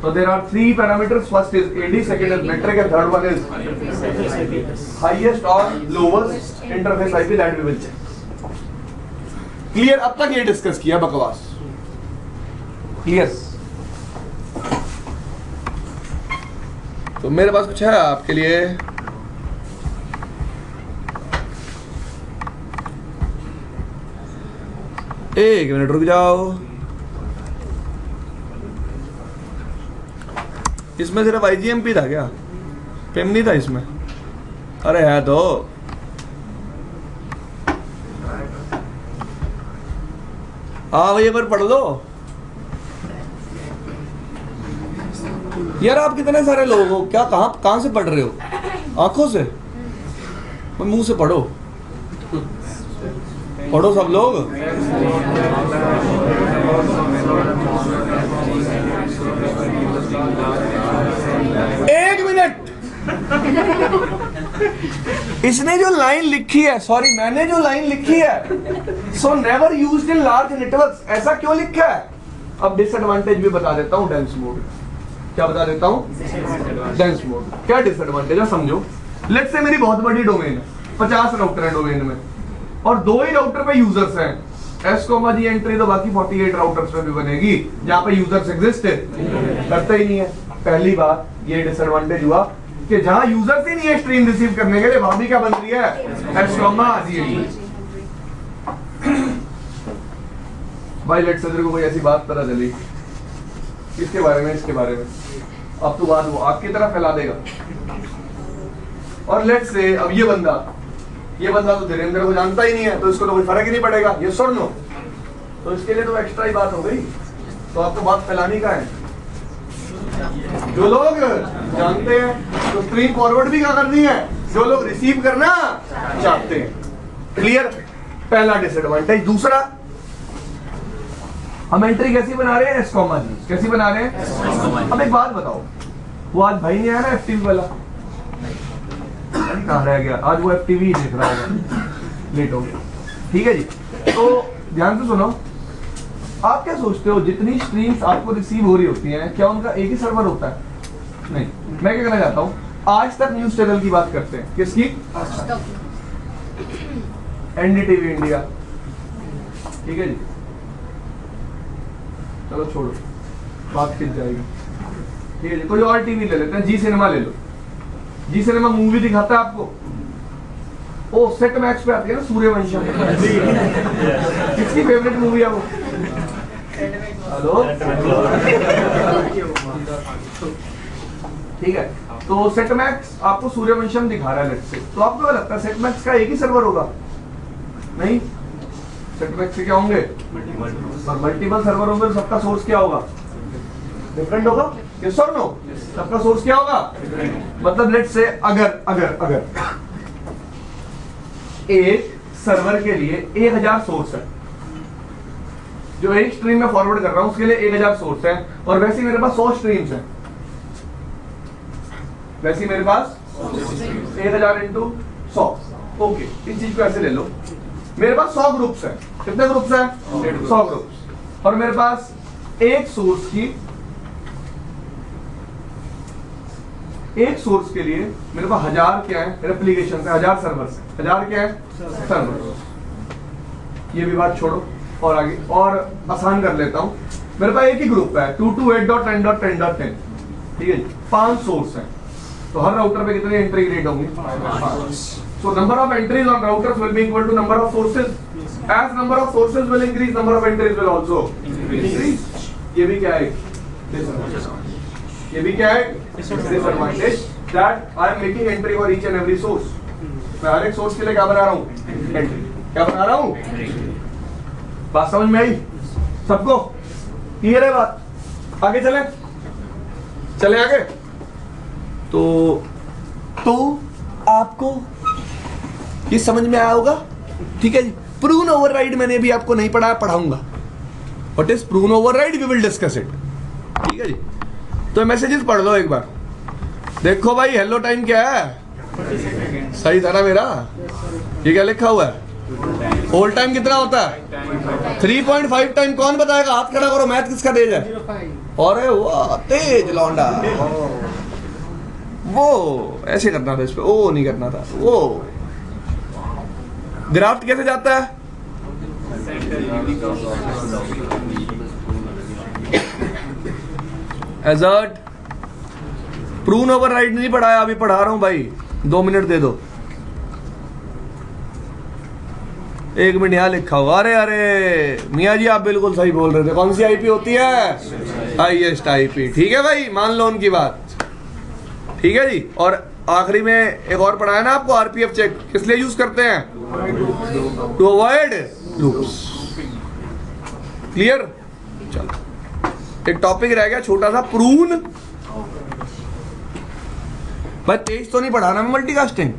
So there are three parameters. First is AD, second is metric, and third one is highest or lowest interface IP that we will check. Clear? अब तक ये discuss किया बकवास। Clear? तो मेरे पास कुछ है आपके लिए। एक मिनट रुक जाओ। इसमें सिर्फ IGMP था क्या? PIM नहीं था इसमें? अरे है तो। हाँ भैया पर पढ़ लो यार। आप कितने सारे लोग हो? क्या कहाँ से पढ़ रहे हो? आंखों से? मुंह से पढ़ो। पढ़ो सब लोग। एक मिनट। इसने जो लाइन लिखी है, सॉरी मैंने जो लाइन लिखी है, so never used in large networks, ऐसा क्यों लिखा है? अब डिसएडवांटेज भी बता देता हूँ डेंस मोड। क्या बता देता हूँ? Dense mode. क्या डिसएडवांटेज है समझो। लेट्स से मेरी बहुत बड़ी डोमेन है, 50 राउटर है डोमेन में और दो ही राउटर पे यूजर्स हैं, S, G एंट्री तो बाकी 48 राउटर्स पे भी बनेगी जहां पे यूजर्स एग्जिस्ट करते ही नहीं है। पहली बात ये डिसएडवांटेज हुआ कि जहां यूजर्स ही नहीं है स्ट्रीम रिसीव करने के लिए, वहां भी क्या बन रही है? S, G entry. भाई लेट्स से तेरे को कोई ऐसी बात पता चली इसके बारे में, इसके बारे में, अब तो बात वो आग की तरह फैला देगा। और लेट्स से अब ये बंदा तो धीरेन्द्र को जानता ही नहीं है, तो इसको तो कोई फर्क ही नहीं पड़ेगा, ये सुन लो, तो इसके लिए तो एक्स्ट्रा ही बात हो गई। तो आपको बात फैलानी का है। जो लोग जानते हैं तो स्ट्रीम फॉरवर्ड भी क्या करनी है, जो लोग रिसीव करना चाहते हैं। क्लियर? पहला डिसएडवांटेज। दूसरा, हम एंट्री कैसी बना रहे हैं? S, G। कैसी बना रहे हैं? अब एक बात बताओ, वो आज भाई नहीं आया ना FTV वाला, कहाँ रह गया? आज वो FTV ही देख रहा है, लेट हो गया। ठीक है जी। तो ध्यान से सुनो, आप क्या सोचते हो जितनी स्ट्रीम्स आपको रिसीव हो रही होती हैं, क्या उनका एक ही सर्वर होता है? नहीं। मैं क्या कहना चाहता हूँ, आज तक न्यूज चैनल की बात करते हैं। किसकी? NDTV India. ठीक है जी, चलो छोड़ो, बात खिंच जाएगी। ठीक है जी, कोई और टीवी ले लेते हैं, जी सिनेमा ले लो। जी सिनेमा मूवी दिखाता है आपको, ओ सेट मैक्स पे आती है ना सूर्यवंशम। किसकी फेवरेट मूवी है वो? हेलो। ठीक है, तो सेट मैक्स आपको सूर्यवंशम दिखा रहा है लेट्स से, तो आपको क्या लगता है सेट मैक्स का एक ही सर्वर होगा? नहीं, सेट मैक्स से क्या होंगे? और मल्टीपल सर्वर होंगे, सबका सोर्स क्या होगा? डिफरेंट होगा। यस और नो? सबका सोर्स क्या होगा? मतलब लेट्स से अगर एक सर्वर के लिए 1000 सोर्स है, जो एक स्ट्रीम में फॉरवर्ड कर रहा हूं उसके लिए 1000 सोर्स है, और वैसे ही मेरे पास 100 स्ट्रीम्स हैं, वैसे ही मेरे पास 1000 इंटू 100। ओके, इस चीज को ऐसे ले लो, मेरे पास 100 ग्रुप्स हैं। कितने ग्रुप्स हैं? 100 ग्रुप्स। और मेरे पास एक सोर्स के लिए मेरे पास 1000 क्या है रेप्लिकेशन है, 1000 सर्वर्स है। 1000 क्या है? सर्वर। ये भी बात छोड़ो और आगे और आसान कर लेता हूं। मेरे पास एक ही ग्रुप है 228.10.10.10, ठीक है जी, 5 सोर्स हैं, तो हर राउटर पे कितने एंट्री रेट होंगे? 5। So number of entries on routers will be equal to number of sources. As number of sources will increase, number of entries will also increase. ये भी क्या है? ये भी क्या है? Disadvantage that I am making entry for each and every source. मैं हर एक सोर्स के लिए क्या बना रहा हूं? एंट्री। क्या बना रहा हूं? बात समझ में आई सबको? क्लियर है बात? आगे चले आगे। तो आपको ये समझ में आया होगा, ठीक है जी। प्रून ओवरराइड मैंने भी आपको नहीं पढ़ाया, पढ़ाऊंगा। What is prune override? We will discuss it, ठीक है जी। तो मैसेजेस पढ़ लो एक बार। देखो भाई, हेलो टाइम क्या है? सही था ना मेरा? ये क्या लिखा हुआ है? होल्ड टाइम कितना होता है? 3.5 टाइम। कौन बताएगा? हाथ खड़ा करो। मैथ किसका तेज है? अरे वाह, तेज लौंडा। वो ऐसे करना था, इस पे ओ नहीं करना था। वो ग्राफ्ट कैसे जाता है? एजर्ट। प्रून ओवरराइड नहीं पढ़ाया, अभी पढ़ा रहा हूं भाई, 2 मिनट दे दो। 1 मिनट यहां लिखा हुआ। अरे मियाँ जी आप बिल्कुल सही बोल रहे थे। कौन सी आईपी होती है? Highest IP. ठीक है भाई, मान लो उनकी बात, ठीक है जी। और आखिरी में एक और पढ़ाया ना आपको, आरपीएफ चेक किस लिए यूज करते हैं? To avoid loops. क्लियर? चलो, एक टॉपिक रह गया छोटा सा, प्रून। भाई तेज तो नहीं पढ़ाना मैं मल्टीकास्टिंग,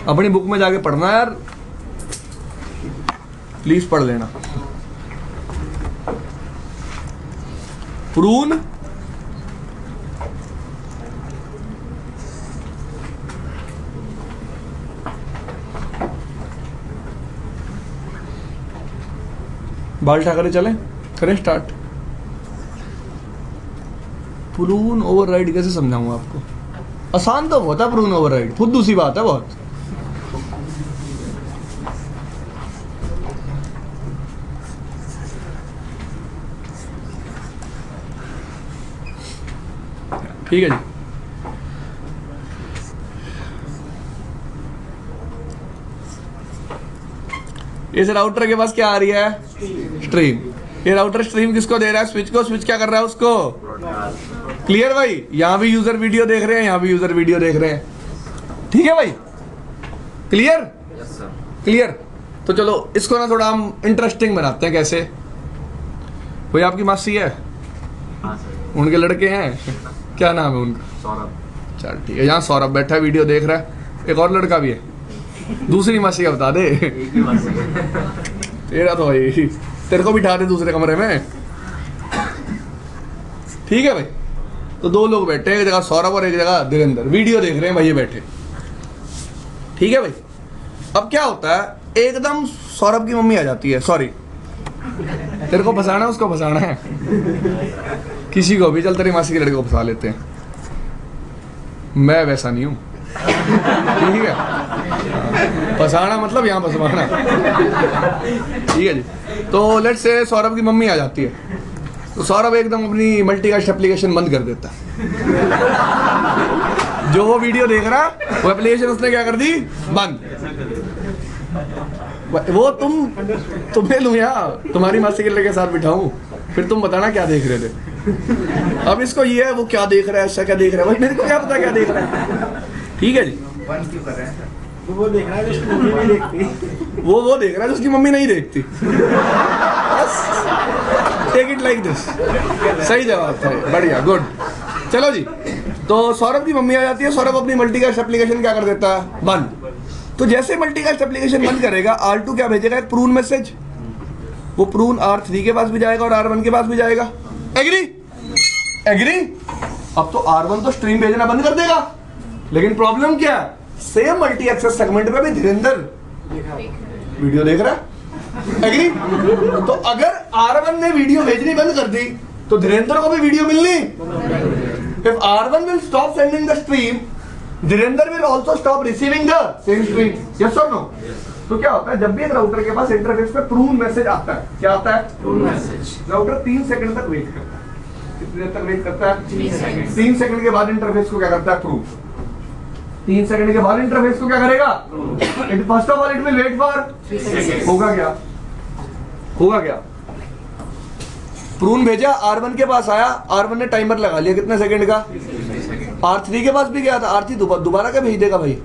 अपनी बुक में जाके पढ़ना यार, प्लीज पढ़ लेना। प्रून बाल उठा करे चले, करें स्टार्ट। प्रून ओवरराइड कैसे समझाऊंगा आपको? आसान तो बहुत है प्रून ओवरराइड, खुद दूसरी बात है बहुत। ठीक है जी। इस राउटर के पास क्या आ रही है? स्ट्रीम। ये राउटर स्ट्रीम किसको दे रहा है? स्विच को। स्विच क्या कर रहा है? उसको। क्लियर भाई? यहां भी यूजर वीडियो देख रहे हैं, यहां भी यूजर वीडियो देख रहे हैं, ठीक है भाई? क्लियर? क्लियर। तो चलो इसको ना थोड़ा हम इंटरेस्टिंग बनाते हैं। कैसे? कोई आपकी मासी है? उनके लड़के हैं, क्या नाम है उनका? सौरभ। चल ठीक है, यहाँ सौरभ बैठा है वीडियो देख रहा है, एक और लड़का भी है। दूसरी मासी का बता दे। एक ही मासी। तेरा तो भाई, तेरे को बिठा दे दूसरे कमरे में, ठीक है भाई? तो 2 लोग बैठे हैं, एक जगह सौरभ और एक जगह धीरेन्द्र, वीडियो देख रहे हैं भाई ये बैठे, ठीक है भाई? अब क्या होता है, एकदम सौरभ की मम्मी आ जाती है। सॉरी, तेरे को फंसाना है, उसको फंसाना है, किसी को भी। चल तेरी मासी के लड़के को फंसा लेते हैं, मैं वैसा नहीं हूं, ठीक है? फंसाना मतलब यहाँ फंसवाना, ठीक है जी। तो लेट्स से सौरभ की मम्मी आ जाती है, तो सौरभ एकदम अपनी मल्टीकास्ट एप्लीकेशन बंद कर देता है। जो वो वीडियो देख रहा वो एप्लीकेशन उसने क्या कर दी? बंद। वो तुम्हें लूं यहाँ, तुम्हारी मासी के लड़के के साथ बिठाऊं, फिर तुम बताना क्या देख रहे थे। अब इसको ये है, वो क्या देख रहा है, ऐसा क्या देख रहा है, भाई मेरे को क्या पता क्या देख रहा है, ठीक है जी? वो देख रहा है जिसकी मम्मी नहीं देखती। वो देख रहा है जिसकी मम्मी नहीं देखती। Take it like this. सही जवाब था, बढ़िया, गुड। चलो जी, तो सौरभ की मम्मी आ जाती है। सौरभ अपनी मल्टीकास्ट एप्लीकेशन क्या कर देता है, बंद। तो जैसे मल्टीकास्ट एप्लीकेशन बंद करेगा, R2 क्या भेजेगा, एक प्रून मैसेज। वो प्रून R3 के पास भी जाएगा और R1 के पास भी जाएगा। Agree agree. अब तो R1 तो स्ट्रीम भेजना बंद कर देगा, लेकिन प्रॉब्लम क्या है, सेम मल्टी एक्सेस सेगमेंट पे भी धीरेन्द्र वीडियो देख रहा है। एग्री। तो अगर R1 ने वीडियो भेजनी बंद कर दी तो धीरेन्द्र को भी वीडियो मिलनी। If R1 will stop sending the stream, Dhirendra will also stop receiving the same stream. Yes or no? तो क्या होता है, जब भी एक राउटर के पास इंटरफेस पे प्रून मैसेज आता है, क्या आता है, प्रून मैसेज। राउटर 3 सेकंड तक वेट करता है। कितनी देर तक वेट करता है, 3 सेकंड के बाद इंटरफेस को क्या करता है, प्रून। 3 सेकंड के बाद इंटरफेस को क्या करेगा, it first of all it will wait for 3 second. होगा क्या, होगा क्या, प्रून भेजा, R1 के पास आया, R1 ने टाइमर लगा लिया कितने सेकंड का, R3 के पास भी गया था, R3 दोबारा क्या भेज देगा भाई,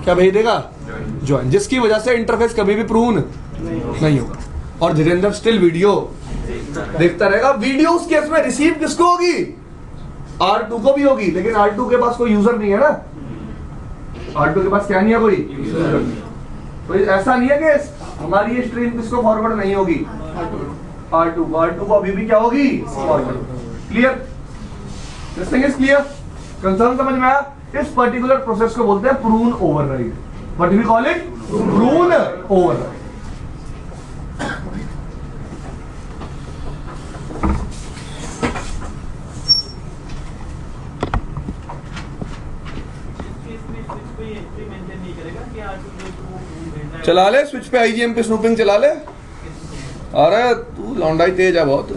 क्या भेज देगा, ज्वाइन, जिसकी वजह से इंटरफेस कभी भी प्रून नहीं होगा और धीरेन्द्र स्टिल वीडियो देखता रहेगा। वीडियो उस केस में रिसीव किसको होगी, R2 को भी होगी, लेकिन R2 के पास कोई यूजर नहीं है ना, R2 के पास क्या नहीं है, कोई यूजर नहीं। तो ऐसा नहीं है कि हमारी ये स्ट्रीम किसको फॉरवर्ड नहीं होगी, R2 को अभी भी क्या होगी, forward. Clear, this thing is clear, concern समझ में आया। इस पर्टिकुलर प्रोसेस को बोलते हैं prune override. What do we call it, prune override. चला ले स्विच पे, IGM पे स्नूपिंग चला ले। अरे तू लौंडाई तेज है बहुत।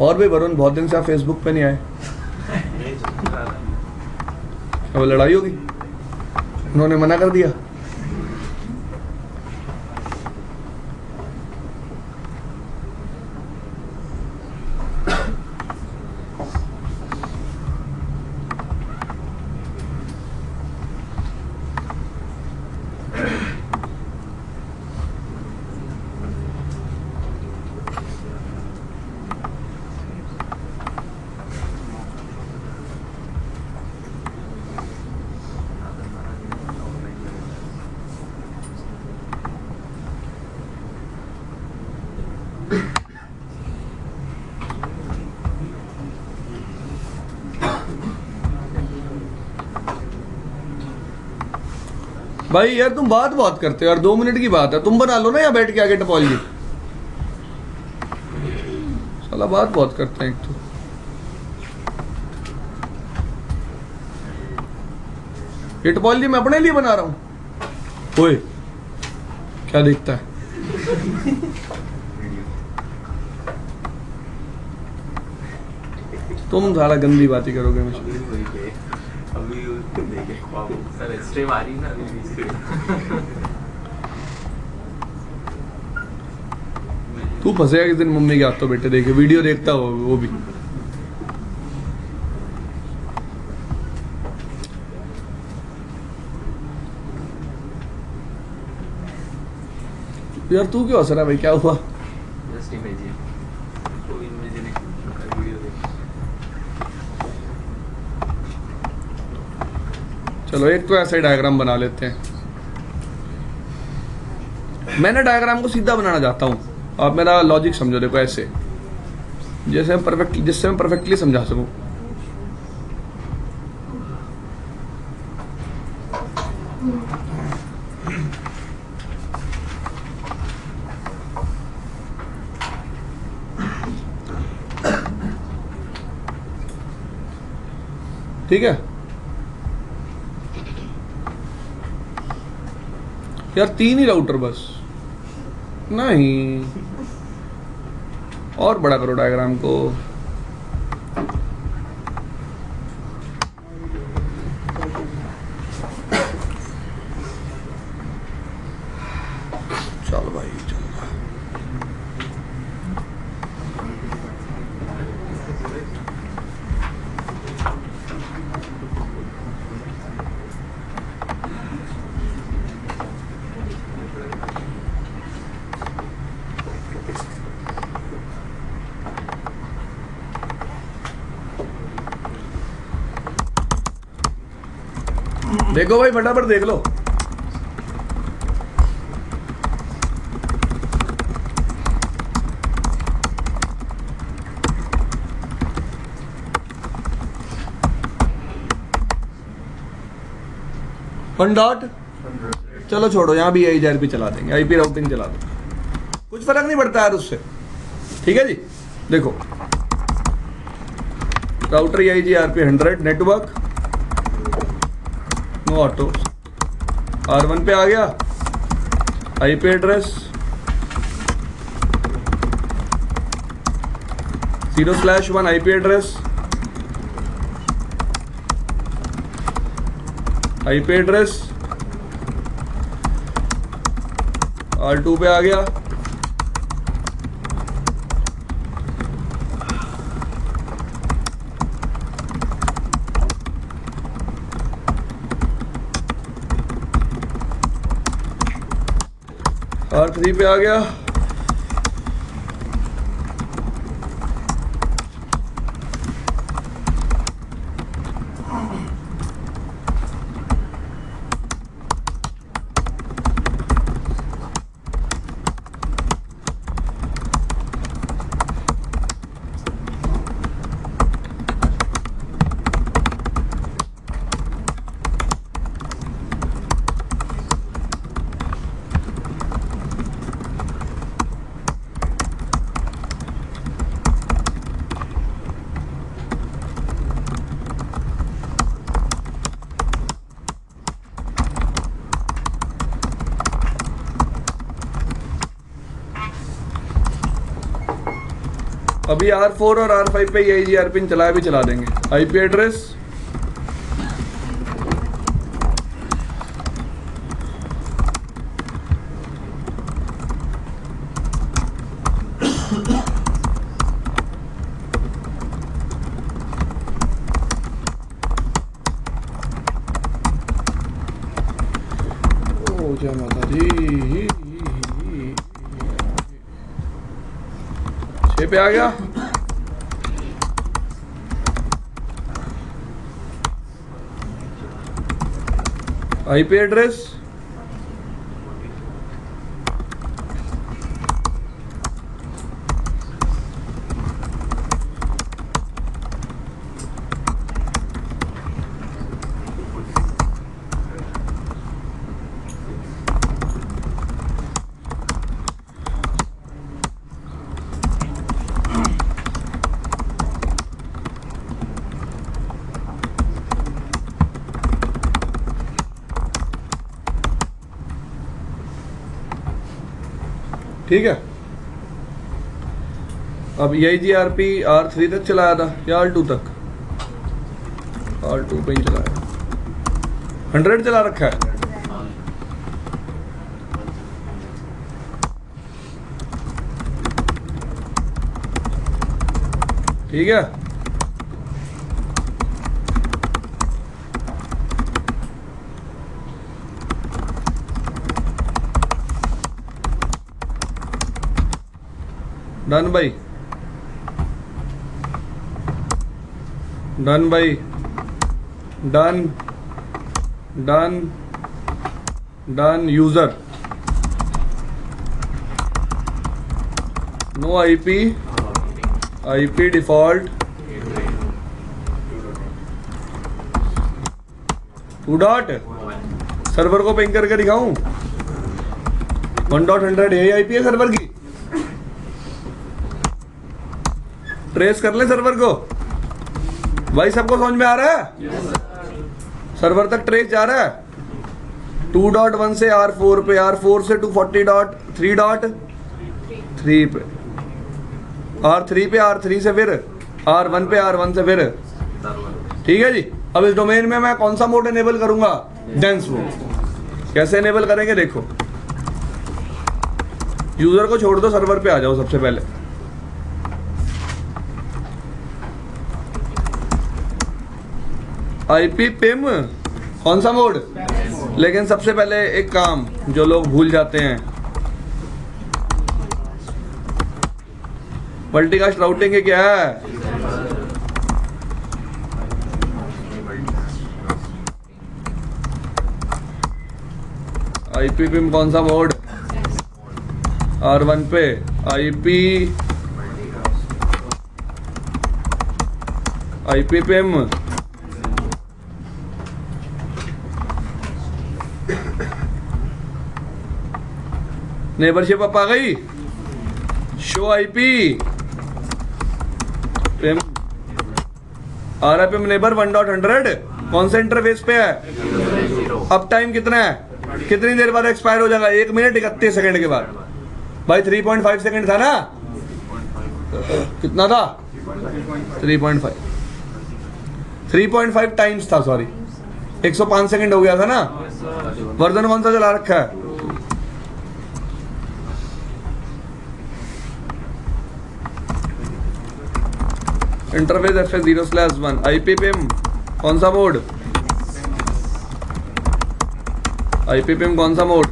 और भी वरुण, बहुत दिन से आप फेसबुक पे नहीं आए, अब लड़ाई होगी, उन्होंने मना कर दिया। भाई यार तुम बात बहुत करते हो यार, 2 मिनट की बात है, तुम बना लो ना यहाँ बैठ के आगे टपॉलजी। साला बात बहुत करते हैं एक तो। ये टपॉलजी मैं अपने लिए बना रहा हूँ। ओए क्या देखता है, तुम सारा गंदी बातें करोगे मुझे। सर स्ट्रीम आ रही है ना अभी। तू फंसेगा किस दिन मम्मी के हाथों, बेटे देखे वीडियो देखता हो वो भी। यार तू क्यों हंस रहा है भाई, क्या हुआ, जस्ट इमेजिन, तो इमेजिन वीडियो देख। चलो एक तो ऐसा ही डायग्राम बना लेते हैं। मैंने डायग्राम को सीधा बनाना चाहता हूँ, आप मेरा लॉजिक समझो। देखो ऐसे, जिससे मैं परफेक्टली समझा सकूं। ठीक है यार, 3 ही राउटर बस नहीं, और बड़ा करो डायग्राम को। चलो भाई चलो। देखो भाई फटाफट देख लो। वन डॉट, चलो छोड़ो, यहाँ भी ARP चला देंगे, IP राउटिंग चला देंगे, कुछ फर्क नहीं पड़ता यार उससे। ठीक है जी, देखो router EIGRP 100 network no auto, R1 पे आ गया, IP address 0/1 IP address, IP address R2 पे आ गया, R3 पे आ गया, अभी R4 और R5 पे EIGRP चलाया भी चला देंगे। IP एड्रेस ओ जय माता दी, 6 पे आ गया, IP एड्रेस ठीक है। अब EIGRP R3 तक चलाया था या R2 तक? R2 पे ही चलाया, 100 चला रखा है। ठीक है, डन भाई, डन भाई, done done done. User no IP default 2 dot, server को पिंग करके दिखाऊं 1.100 यही IP है सर्वर की। ट्रेस कर ले सर्वर को भाई, सबको समझ में आ रहा है? सर्वर तक ट्रेस जा रहा है 2.1 से R4 पे, R4 से 240.3.3 पे, R3 पे, R3 से फिर R1 पे, R1 से फिर। ठीक है जी। अब इस डोमेन में मैं कौन सा मोड एनेबल करूंगा? Dense mode. कैसे एनेबल करेंगे देखो, यूजर को छोड़ दो, सर्वर पे आ जाओ सबसे पहले। IP PIM कौन सा मोड? लेकिन सबसे पहले एक काम जो लोग भूल जाते हैं, मल्टीकास्ट राउटिंग के क्या है? IP पिम कौन सा मोड? R1 पे IP पिम नेबरशिप अप आ गई। Show IP Pym RIP neighbour 1.100 कौन सा इंटरफेस पे है? अब टाइम कितना है? कितनी देर बाद एक्सपायर हो जाएगा? 1 मिनट 31 सेकंड के बाद। भाई 3.5 सेकंड था ना? कितना था? 3.5 टाइम्स था, सॉरी 105 सेकंड हो गया था ना? वर्जन कौन सा चला रखा है? इंटरफेस FS0/1 IP पिम कौन सा मोड? IP पिम कौन सा मोड?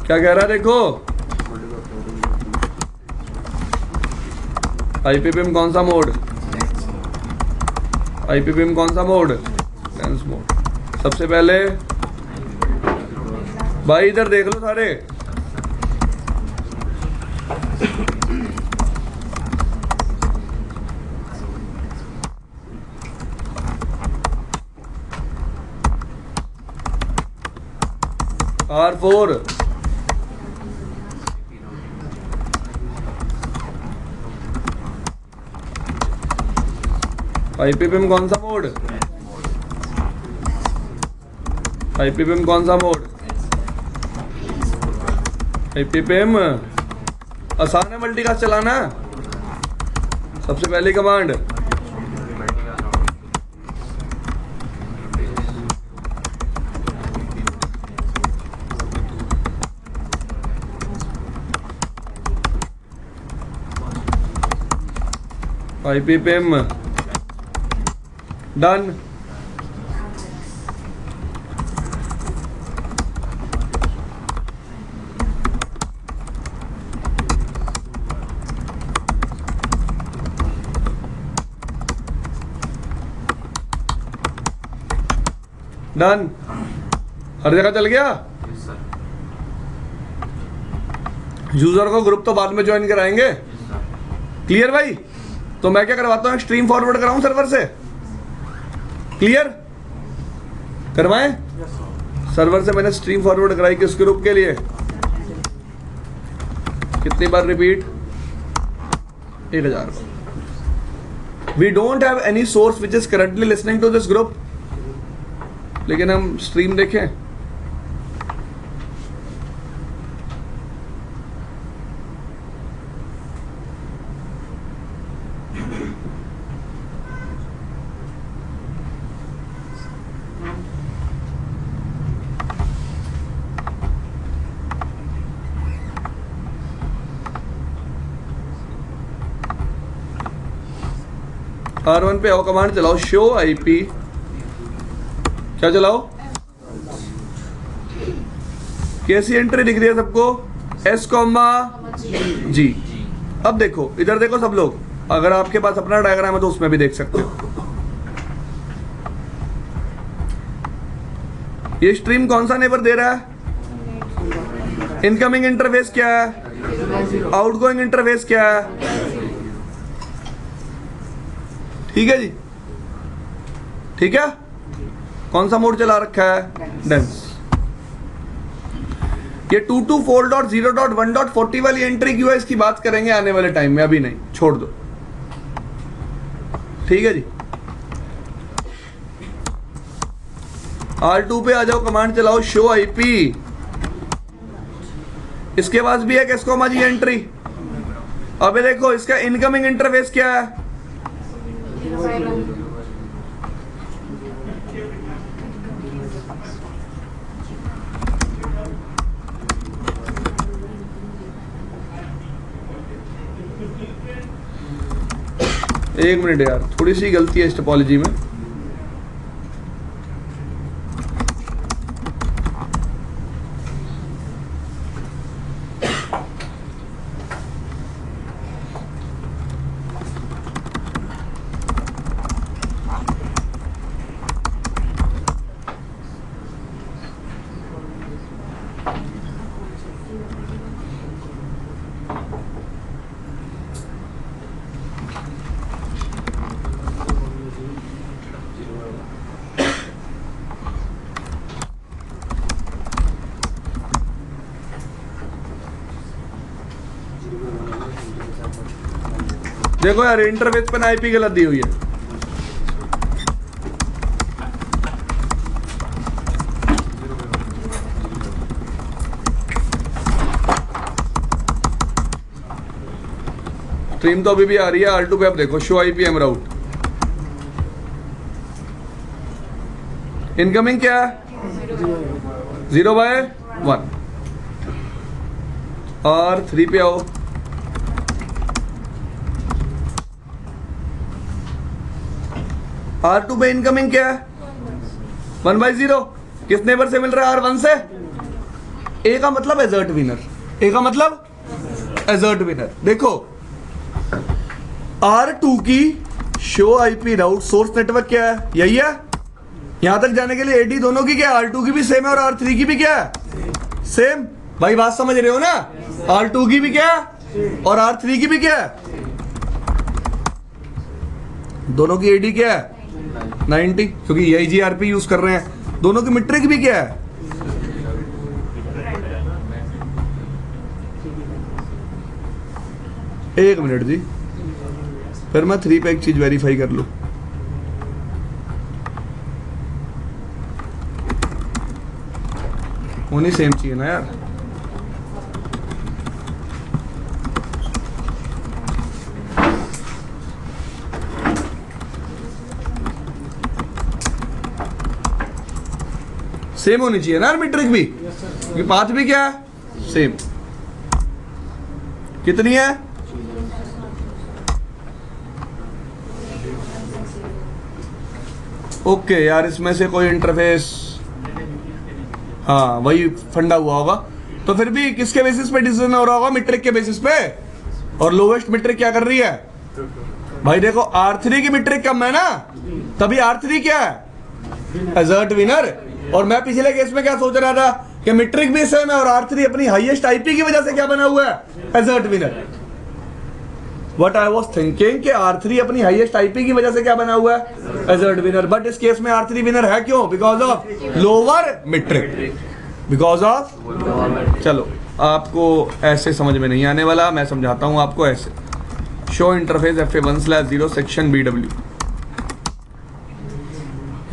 क्या कह रहा है देखो? IP पिम कौन सा मोड? IP पिम कौन सा मोड? Lens mode. सबसे पहले भाई इधर देख लो सारे। R4 IP पिम कौन सा मोड? IP पिम कौन सा मोड? IP पिम आसान है मल्टीकास्ट चलाना। सबसे पहली command IP PIM done. Done. हर जगह चल गया। यूजर को ग्रुप तो बाद में ज्वाइन कराएंगे। क्लियर भाई? तो मैं क्या करवाता हूँ, स्ट्रीम फॉरवर्ड कराऊं सर्वर से। क्लियर? करवाएं? सर्वर से मैंने स्ट्रीम फॉरवर्ड कराई किस ग्रुप के लिए? कितनी बार रिपीट? 1000 बार। We don't have any source which is currently listening to this group, लेकिन हम स्ट्रीम देखें। R1 पे आओ, कमांड चलाओ शो IP। क्या चलाओ? कैसी एंट्री दिख रही है सबको? S, G। अब देखो, इधर देखो सब लोग। अगर आपके पास अपना डायग्राम है तो उसमें भी देख सकते हो। ये स्ट्रीम कौन सा नेबर दे रहा है? इनकमिंग इंटरफेस क्या है? आउटगोइंग इंटरफेस क्या है? ठीक है जी, ठीक है। कौन सा मोड चला रखा है? डेंस। ये 224.0.1.40 वाली एंट्री क्यों है, इसकी बात करेंगे आने वाले टाइम में, अभी नहीं, छोड़ दो। ठीक है जी। R2 पे आ जाओ, कमांड चलाओ शो IP। इसके पास भी है किसको जी एंट्री। अबे देखो, इसका इनकमिंग इंटरफेस क्या है? एक मिनट यार, थोड़ी सी गलती है इस टोपोलॉजी में। देखो यार इंटरफेस पे ना आईपी गलत दी हुई है। स्ट्रीम तो अभी भी आ रही है R2 पे। अब देखो शो आईपीएम राउट, इनकमिंग क्या है 0/1 और 3 पे आओ। R2 पे इनकमिंग क्या है 1/0। किस नेबर से मिल रहा है R1 से। ए का मतलब एजर्ट विनर, ए का मतलब एजर्ट विनर। देखो R2 की show IP route source network क्या है, यही है। यहां तक जाने के लिए एडी दोनों की क्या है, R2 की भी सेम है और R3 की भी क्या है, सेम। भाई बात समझ रहे हो ना, R2 की भी क्या है और R3 की भी क्या है, दोनों की एडी क्या है 90, क्योंकि यही जीआरपी यूज कर रहे हैं। दोनों की मीट्रिक भी क्या है, एक मिनट जी, फिर मैं 3 पे एक चीज वेरीफाई कर लूं। होनी सेम चाहिए ना यार। सेम होनी चाहिए ना यार मीट्रिक भी, क्योंकि पाथ भी क्या है सेम। कितनी है ओके यार, इसमें से कोई इंटरफेस, हाँ वही फंडा हुआ होगा। तो फिर भी किसके बेसिस पे डिसीजन हो रहा होगा, मीट्रिक के बेसिस पे। और लोवेस्ट मीट्रिक क्या कर रही है भाई, देखो R3 की मीट्रिक कम है ना, तभी R3 क्या है एजर्ट विनर। और मैं पिछले केस में क्या सोच रहा था कि मीट्रिक भी सेम है और R3 अपनी हाईएस्ट आईपी की वजह से क्या बना हुआ है assert winner. What I was thinking कि R3 अपनी हाईएस्ट आईपी की वजह से क्या बना हुआ है एजर्ट विनर। बट इस केस में R3 विनर है क्यों, because of lower metric, because of. चलो आपको ऐसे समझ में नहीं आने वाला, मैं समझाता हूं आपको ऐसे। Show interface FA1/0 section BW।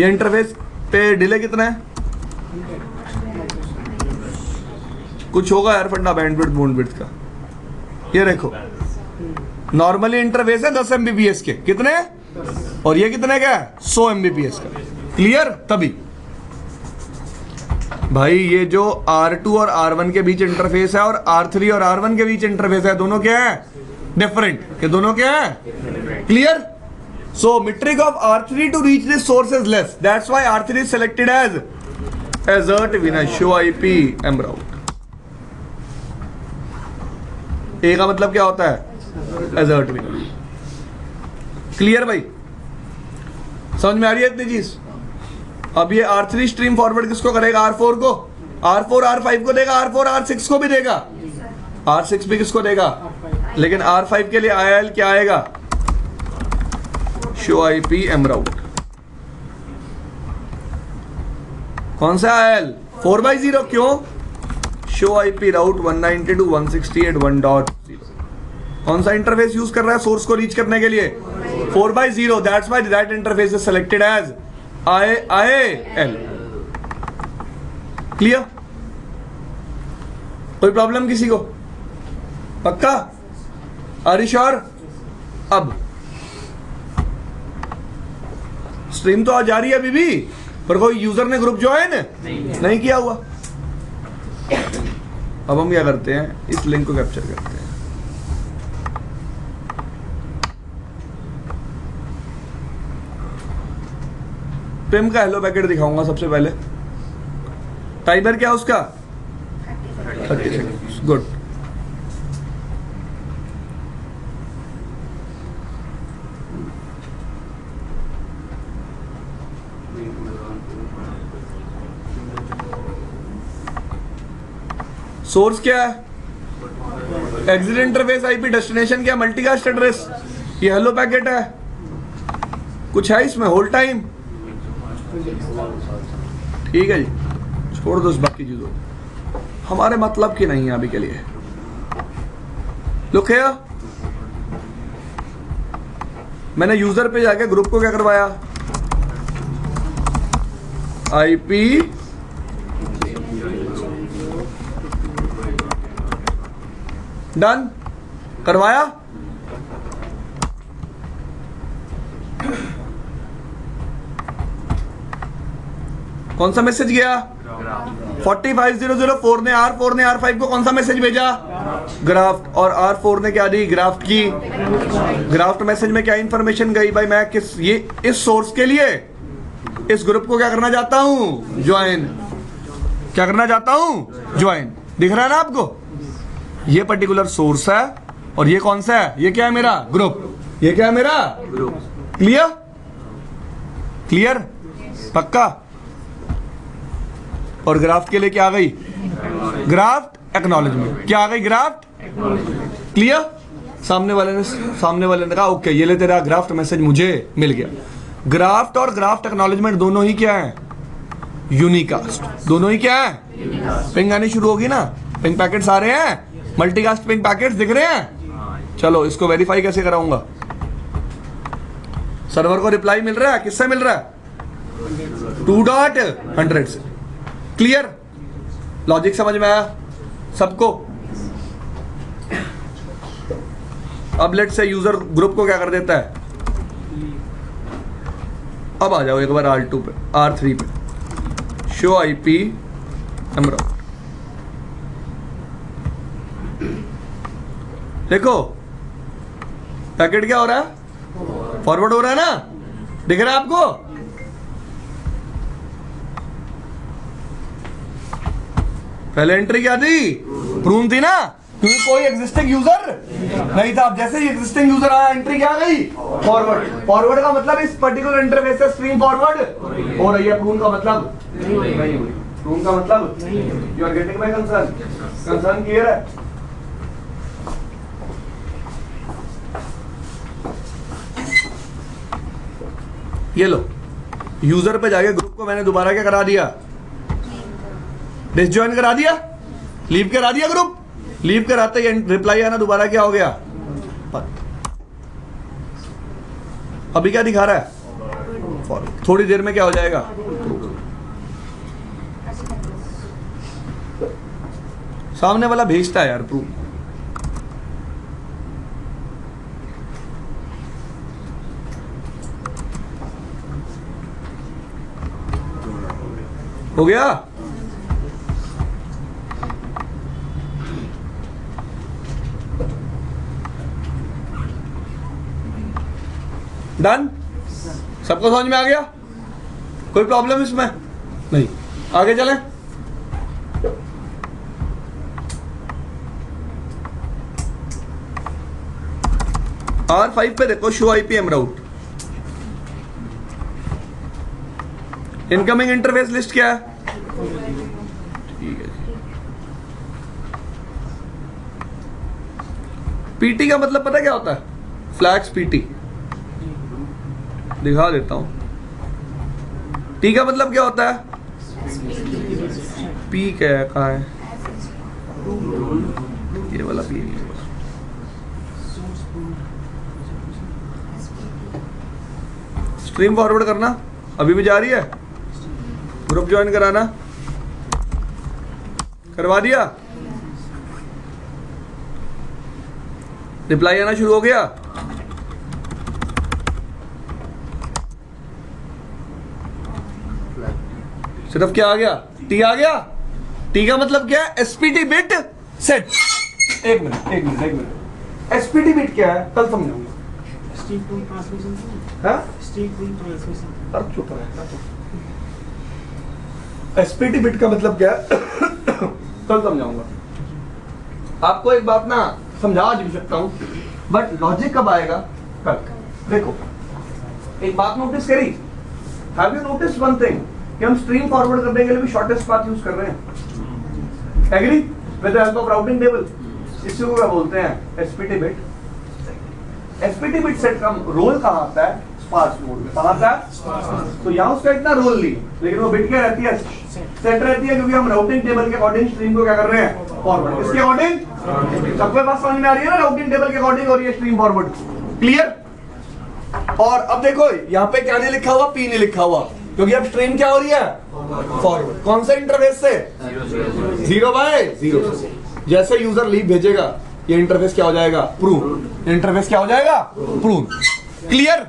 ये इंटरफेस पे डिले कितना है, कुछ होगा यार फंडा बैंडविड्थ बूंडविड्थ का। ये देखो नॉर्मली इंटरफेस है 10 MBPS के, कितने, और ये कितने का है 100 MBPS का। क्लियर। तभी भाई ये जो R2 और R1 के बीच इंटरफेस है और R3 और R1 के बीच इंटरफेस है, दोनों क्या है डिफरेंट, ये दोनों क्या है clear. So metric of R3 to reach this source is less, that's why R3 is selected as एजर्ट winner show IP mroute. ए का मतलब क्या होता है एजर्ट विनर। क्लियर भाई, समझ में आ रही है इतनी चीज। अब ये R3 स्ट्रीम फॉरवर्ड किसको करेगा, R4 को, R4 R5 को देगा, R4 R6 को भी देगा, R6 भी किसको देगा, लेकिन R5 के लिए IL क्या आएगा शो आईपी एम राउट। कौन सा IL 4/0, क्यों शो आईपी राउट 192.168.1.0। कौन सा इंटरफेस यूज कर रहा है सोर्स को रीच करने के लिए 4/0, that's why that interface is selected as IL। Clear. कोई प्रॉब्लम किसी को, पक्का आर यू श्योर। अब स्ट्रीम तो आ जा रही है अभी भी, पर कोई यूजर ने ग्रुप ज्वाइन नहीं किया हुआ। अब हम क्या करते हैं, इस लिंक को कैप्चर करते हैं। पिम का हेलो पैकेट दिखाऊंगा सबसे पहले। टाइमर क्या उसका 30 सेकंड्स। गुड। सोर्स क्या है, एग्जिट इंटरफेस आईपी, डेस्टिनेशन क्या मल्टीकास्ट एड्रेस, ये हेलो पैकेट है। कुछ है इसमें होल्ड टाइम, ठीक है जी, छोड़ दो इस बाकी चीजों, हमारे मतलब की नहीं है अभी के लिए। लुक हियर, मैंने यूजर पे जाके ग्रुप को क्या करवाया, आईपी डन करवाया। कौन सा मैसेज गया, 45004 ने R4 ने R5 को कौन सा मैसेज भेजा, ग्राफ्ट, और R4 ने क्या दी, ग्राफ्ट की। ग्राफ्ट मैसेज में क्या इंफॉर्मेशन गई भाई, मैं किस ये इस सोर्स के लिए इस ग्रुप को क्या करना चाहता हूं, ज्वाइन। क्या करना चाहता हूं, ज्वाइन। दिख रहा है ना आपको, ये पर्टिकुलर सोर्स है और ये कौन सा है, ये क्या है मेरा ग्रुप, ये क्या है मेरा ग्रुप। क्लियर, क्लियर, पक्का। और ग्राफ्ट के लिए क्या आ गई, ग्राफ्ट एक्नॉलेजमेंट। क्या आ गई, ग्राफ्ट। क्लियर। सामने वाले ने कहा ओके ये ले तेरा ग्राफ्ट मैसेज मुझे मिल गया। ग्राफ्ट और ग्राफ्ट एक्नॉलेजमेंट दोनों ही क्या है, यूनिकास्ट। दोनों ही क्या है, पिंग आनी शुरू होगी ना, पिंग पैकेट्स आ रहे हैं, मल्टीकास्ट पिंग पैकेट्स दिख रहे हैं। चलो इसको वेरीफाई कैसे कराऊंगा, सर्वर को रिप्लाई मिल रहा है, किससे मिल रहा है, 2.100 से। क्लियर, लॉजिक समझ में आया सबको। अब लेट से यूजर ग्रुप को क्या कर देता है, अब आ जाओ एक बार R2 पे, R3 पे, शो आईपी एमराउट। देखो पैकेट क्या हो रहा है, फॉरवर्ड हो रहा है ना, दिख रहा है आपको। पहले एंट्री क्या थी, प्रून थी ना, क्योंकि कोई एग्जिस्टिंग यूजर नहीं था। अब जैसे ही एग्जिस्टिंग यूजर आया एंट्री क्या आ गई, फॉरवर्ड। फॉरवर्ड का मतलब इस पर्टिकुलर इंटरफेस से स्ट्रीम फॉरवर्ड हो रही है, प्रून का मतलब नहीं हुई। प्रून का मतलब you are getting my concern, concern clear है। ये लो, यूजर पे जाके ग्रुप को मैंने दोबारा क्या करा दिया, डिसजॉइन करा दिया, लीव करा दिया ग्रुप। लीव कराते ही रिप्लाई आना दोबारा क्या हो गया, अभी क्या दिखा रहा है, थोड़ी देर में क्या हो जाएगा, सामने वाला भेजता है यार प्रूफ। हो गया, डन, सबको समझ में आ गया, कोई प्रॉब्लम इसमें नहीं। आगे चलें। R5 पे देखो, show IP mroute, incoming interface list क्या है, ठीक है। पीटी का मतलब पता क्या होता है, फ्लैग्स पीटी, दिखा देता हूं। टी का मतलब क्या होता है, पी क्या है, कहाँ है, ये वाला पी। स्ट्रीम फॉरवर्ड करना अभी भी जा रही है, ग्रुप ज्वाइन कराना करवा दिया, रिप्लाई आना शुरू हो गया। सिर्फ क्या आ गया, टी आ गया। टी का मतलब क्या है, एसपीटी बिट सेट। एक मिनट, एसपीटी बिट क्या है, कल समझाऊंगा। चुप रहे, एसपीटी बिट का मतलब क्या है कल समझाऊंगा आपको। एक बात ना समझा भी सकता हूं, बट लॉजिक कब आएगा, कल। देखो एक बात नोटिस करी, have you notice one thing, कि हम स्ट्रीम फॉरवर्ड करने के लिए भी शॉर्टेस्ट पाथ यूज कर रहे हैं, agree with the help of routing table. इसी को क्या बोलते हैं, SPT bit. SPT bit set का रोल कहाँ आता है, स्पार्स मोड में। कहाँ आता है, तो यहाँ उसका इतना रोल नहीं, लेकिन वो बिट क्या रहती है, सेट रहती है, क्योंकि हम राउटिंग टेबल के अकॉर्डिंग स्ट्रीम को क्या कर रहे हैं, फॉरवर्ड। किसके अकॉर्डिंग, सबके पास समझ में आ रही है ना, राउटिंग टेबल के अकॉर्डिंग हो रही है स्ट्रीम फॉरवर्ड। क्लियर? और अब देखो यहाँ पे क्या नहीं लिखा हुआ, पी नहीं लिखा हुआ, क्योंकि अब स्ट्रीम क्या हो रही है, फॉरवर्ड। कौन सा इंटरफेस से? 0/0। जैसे यूजर लीव भेजेगा ये इंटरफेस क्या हो जाएगा, प्रून। इंटरफेस क्या हो जाएगा, प्रून। क्लियर?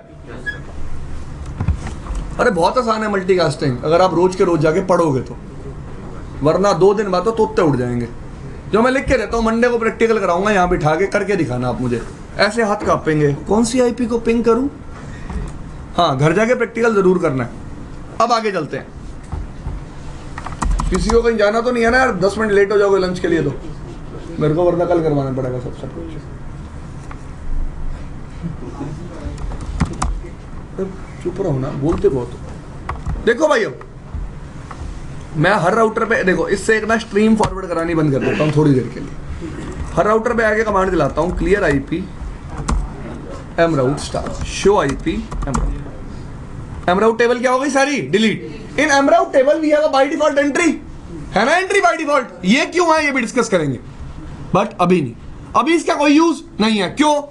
अरे बहुत आसान है मल्टीकास्टिंग, अगर आप रोज के रोज जाके पढ़ोगे तो, वरना 2 दिन बाद तो तोते उड़ जाएंगे। जो मैं लिख के रहता हूँ, मंडे को प्रैक्टिकल कराऊंगा, यहाँ बिठा के करके दिखाना आप मुझे, ऐसे हाथ कांपेंगे, कौन सी आईपी को पिंग करूं। हाँ, घर जाके प्रैक्टिकल जरूर करना है। अब आगे चलते हैं। किसी को कहीं जाना तो नहीं है ना यार? 10 मिनट लेट हो जाओगे लंच के लिए तो मेरे को, वरना कल करवाना पड़ेगा सबसे कुछ। चुप रहो ना, बोलते बहुत हो। देखो भाई, अब मैं हर राउटर पे, देखो इससे एक ना स्ट्रीम फॉरवर्ड करानी बंद कर देता हूँ थोड़ी देर के लिए। हर राउटर पे आके कमांड दिलाता हूँ, clear IP mroute star show IP mroute table क्या हो गई सारी delete. In mroute table we have a by default entry, है ना एंट्री बाय डिफॉल्ट। ये क्यों है ये भी डिस्कस करेंगे, बट अभी नहीं, अभी इसका कोई यूज नहीं है। क्यों?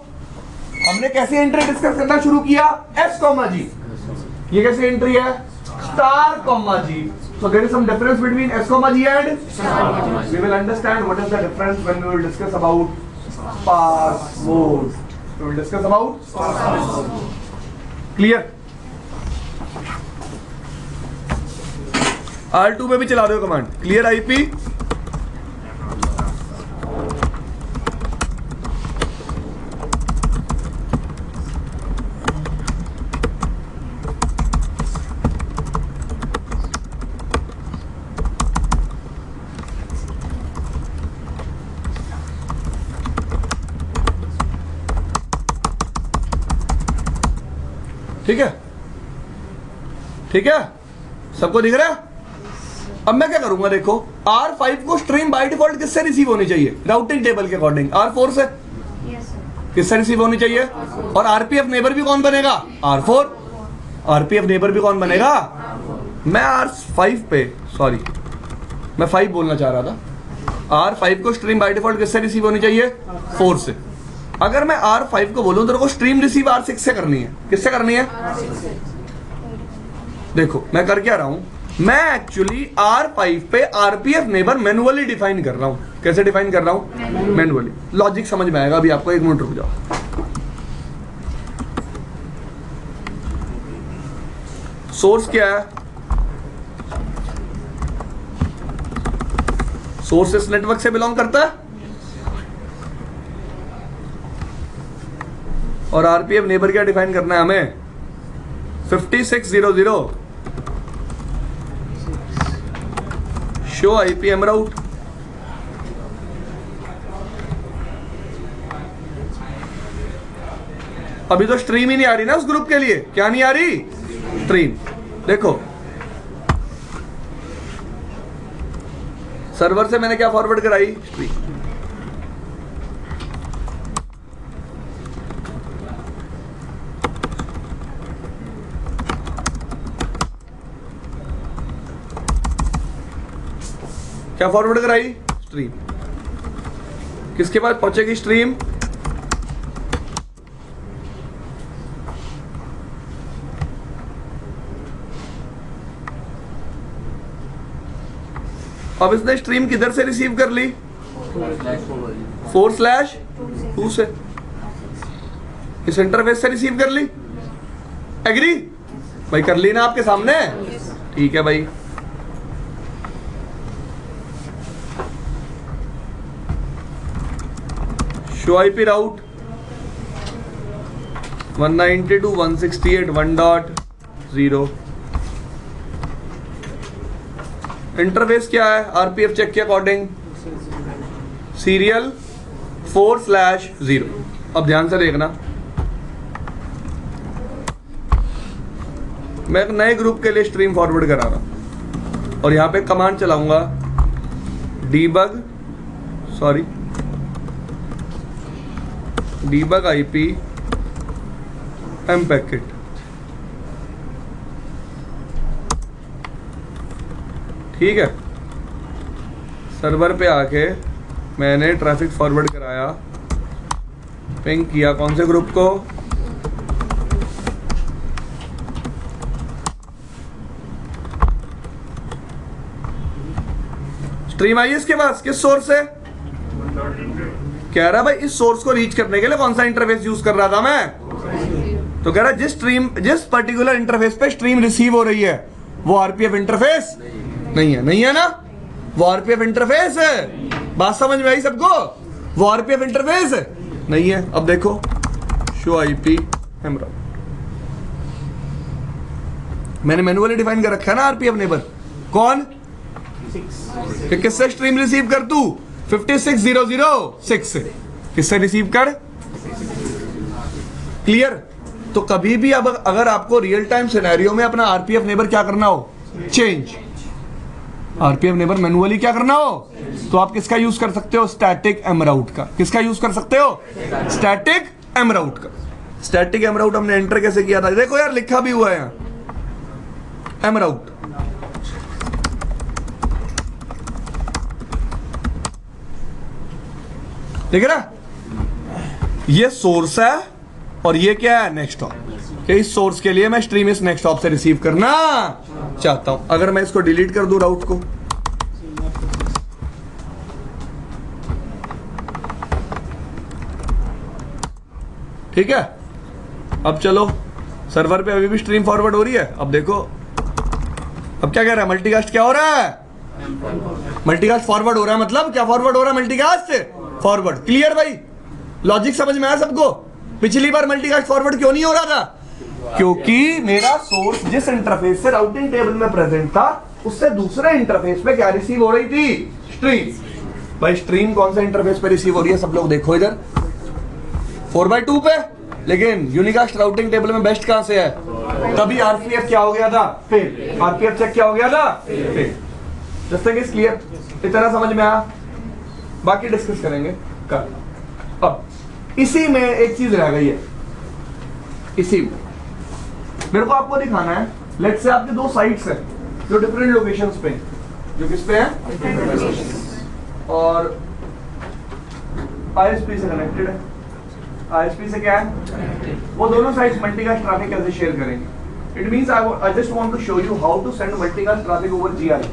हमने कैसे एंट्री डिस्कस करना शुरू किया, s, g। ये कैसे एंट्री है, star, g। So there is some difference between s, g and we will understand what is the difference when we will discuss about password. We will discuss about clear? R2 पे भी चला दो command, clear IP ठीक है, ठीक है, सबको दिख रहा है? अब मैं क्या करूंगा, देखो R5 को स्ट्रीम बाय डिफॉल्ट किससे रिसीव होनी चाहिए, राउटिंग टेबल के अकॉर्डिंग R4 से। किससे रिसीव होनी चाहिए? और आरपीएफ नेबर भी कौन बनेगा, R4। आरपीएफ नेबर भी कौन बनेगा, मैं R5 पे, सॉरी मैं 5 बोलना चाह रहा था। R5 को स्ट्रीम बाय डिफॉल्ट किससे रिसीव होनी चाहिए, 4 से। अगर मैं R5 को बोलूं तो को स्ट्रीम रिसीव R6 से करनी है। किससे करनी है? देखो मैं कर क्या रहा हूं, मैं एक्चुअली R5 पे आरपीएफ नेबर मैनुअली डिफाइन कर रहा हूं। कैसे डिफाइन कर रहा हूं, मैनुअली। लॉजिक समझ में आएगा अभी आपको, 1 मिनट रुक जाओ। सोर्स क्या है, सोर्स इस नेटवर्क से बिलोंग करता है, और आरपीएफ नेबर क्या डिफाइन करना है हमें, 5600 शो आईपी mroute। अभी तो स्ट्रीम ही नहीं आ रही ना उस ग्रुप के लिए, क्या नहीं आ रही, स्ट्रीम। देखो सर्वर से मैंने क्या फॉरवर्ड कराई, स्ट्रीम। क्या फॉरवर्ड कराई, स्ट्रीम। किसके पास पहुंचेगी स्ट्रीम, अब इसने स्ट्रीम किधर से रिसीव कर ली, 4/2 से, इस इंटरफेस से रिसीव कर ली। एग्री भाई, कर ली ना आपके सामने, ठीक है भाई। Show IP route 192.168.1.0। इंटरफेस क्या है, आरपीएफ चेक के अकॉर्डिंग सीरियल 4/0। अब ध्यान से देखना, मैं एक नए ग्रुप के लिए स्ट्रीम फॉरवर्ड करा रहा हूं, और यहां पे कमांड चलाऊंगा debug IP mpacket। ठीक है, सर्वर पे आके मैंने ट्रैफिक फॉरवर्ड कराया, पिंग किया कौन से ग्रुप को? स्ट्रीम आई इसके पास, किस सोर्स से? कह रहा भाई इस सोर्स को रीच करने के लिए कौन सा इंटरफेस यूज कर रहा था मैं? तो कह रहा जिस पर्टिकुलर इंटरफेस पे स्ट्रीम रिसीव हो रही है वो आरपीएफ इंटरफेस नहीं है। नहीं है ना, वो आरपीएफ इंटरफेस है। बात समझ में आई सबको? वो आरपीएफ इंटरफेस है नहीं है। अब देखो शो आईपी एमराउट, मैंने मैन्युअली डिफाइन कर रखा है ना आरपीएफ नेबर। कौन? कि किससे स्ट्रीम रिसीव कर तू? 56006 से। किससे रिसीव कर? क्लियर? तो कभी भी अब अगर आपको रियल टाइम सिनेरियो में अपना आरपीएफ नेबर क्या करना हो, चेंज आरपीएफ नेबर मैन्युअली क्या करना हो, तो आप किसका यूज कर सकते हो? स्टैटिक एमराउट का। किसका यूज कर सकते हो? स्टैटिक एमराउट का। स्टैटिक एमराउट हमने एंटर कैसे किया था? देखो यार लिखा भी हुआ है यहां, एमराउट। ठीक है ना? ये सोर्स है और ये क्या है? Next hop. कि इस सोर्स के लिए मैं स्ट्रीम इस नेक्स्ट हॉप से रिसीव करना चाहता हूं। अगर मैं इसको डिलीट कर दूं राउट को, ठीक है? अब चलो सर्वर पे अभी भी स्ट्रीम फॉरवर्ड हो रही है। अब देखो अब क्या कह रहा है? मल्टीकास्ट क्या हो रहा है? मल्टीकास्ट फॉरवर्ड हो रहा है। मतलब क्या फॉरवर्ड हो रहा है? Multicast forward. क्लियर भाई? लॉजिक समझ में आया सबको? पिछली बार मल्टीकास्ट फॉरवर्ड क्यों नहीं हो रहा था? क्योंकि मेरा सोर्स जिस इंटरफेस से राउटिंग टेबल में प्रेजेंट था उससे दूसरे इंटरफेस पे क्या रिसीव हो रही थी? स्ट्रीम। भाई स्ट्रीम कौन सा इंटरफेस पे रिसीव हो रही है? सब लोग देखो इधर, 4x2 पे। लेकिन यूनिकास्ट राउटिंग टेबल में बेस्ट कहां से है? तभी आरपीएफ क्या हो गया था? फेल। आरपीएफ चेक क्या हो गया था? Fail. Just think is clear? इतना समझ में आया? बाकी डिस्कस करेंगे कल। अब इसी में एक चीज रह गई है, इसी में मेरे को आपको दिखाना है। लेट्स से आपके दो साइट्स हैं जो डिफरेंट लोकेशंस पे, जो किस पे हैं और आईएसपी से कनेक्टेड है। आईएसपी से क्या है? वो दोनों साइट्स मल्टीकास्ट ट्रैफिक कैसे शेयर करेंगे? It means I just want to show you how to send multicast traffic over GRE.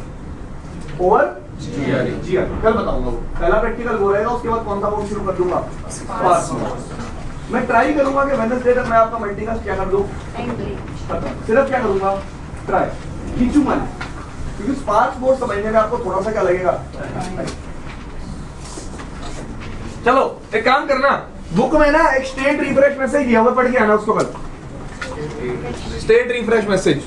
Over GRE कल बताऊंगा। वो पहला प्रैक्टिकल वो रहेगा, उसके बाद कौन सा कोर्स शुरू कर दूंगा? Spark mode. मैं ट्राई करूंगा कि वेडनेसडे तक मैं आपका मल्टीकास्ट क्या कर दूं? सिर्फ क्या करूंगा? ट्राई खींचूंगा, क्योंकि स्पार्क मोड समझने में आपको थोड़ा सा क्या लगेगा। चलो एक काम करना, बुक में ना एक स्टेट रिफ्रेश मैसेज दिया हुआ, पढ़ के आना उसको कल। State refresh message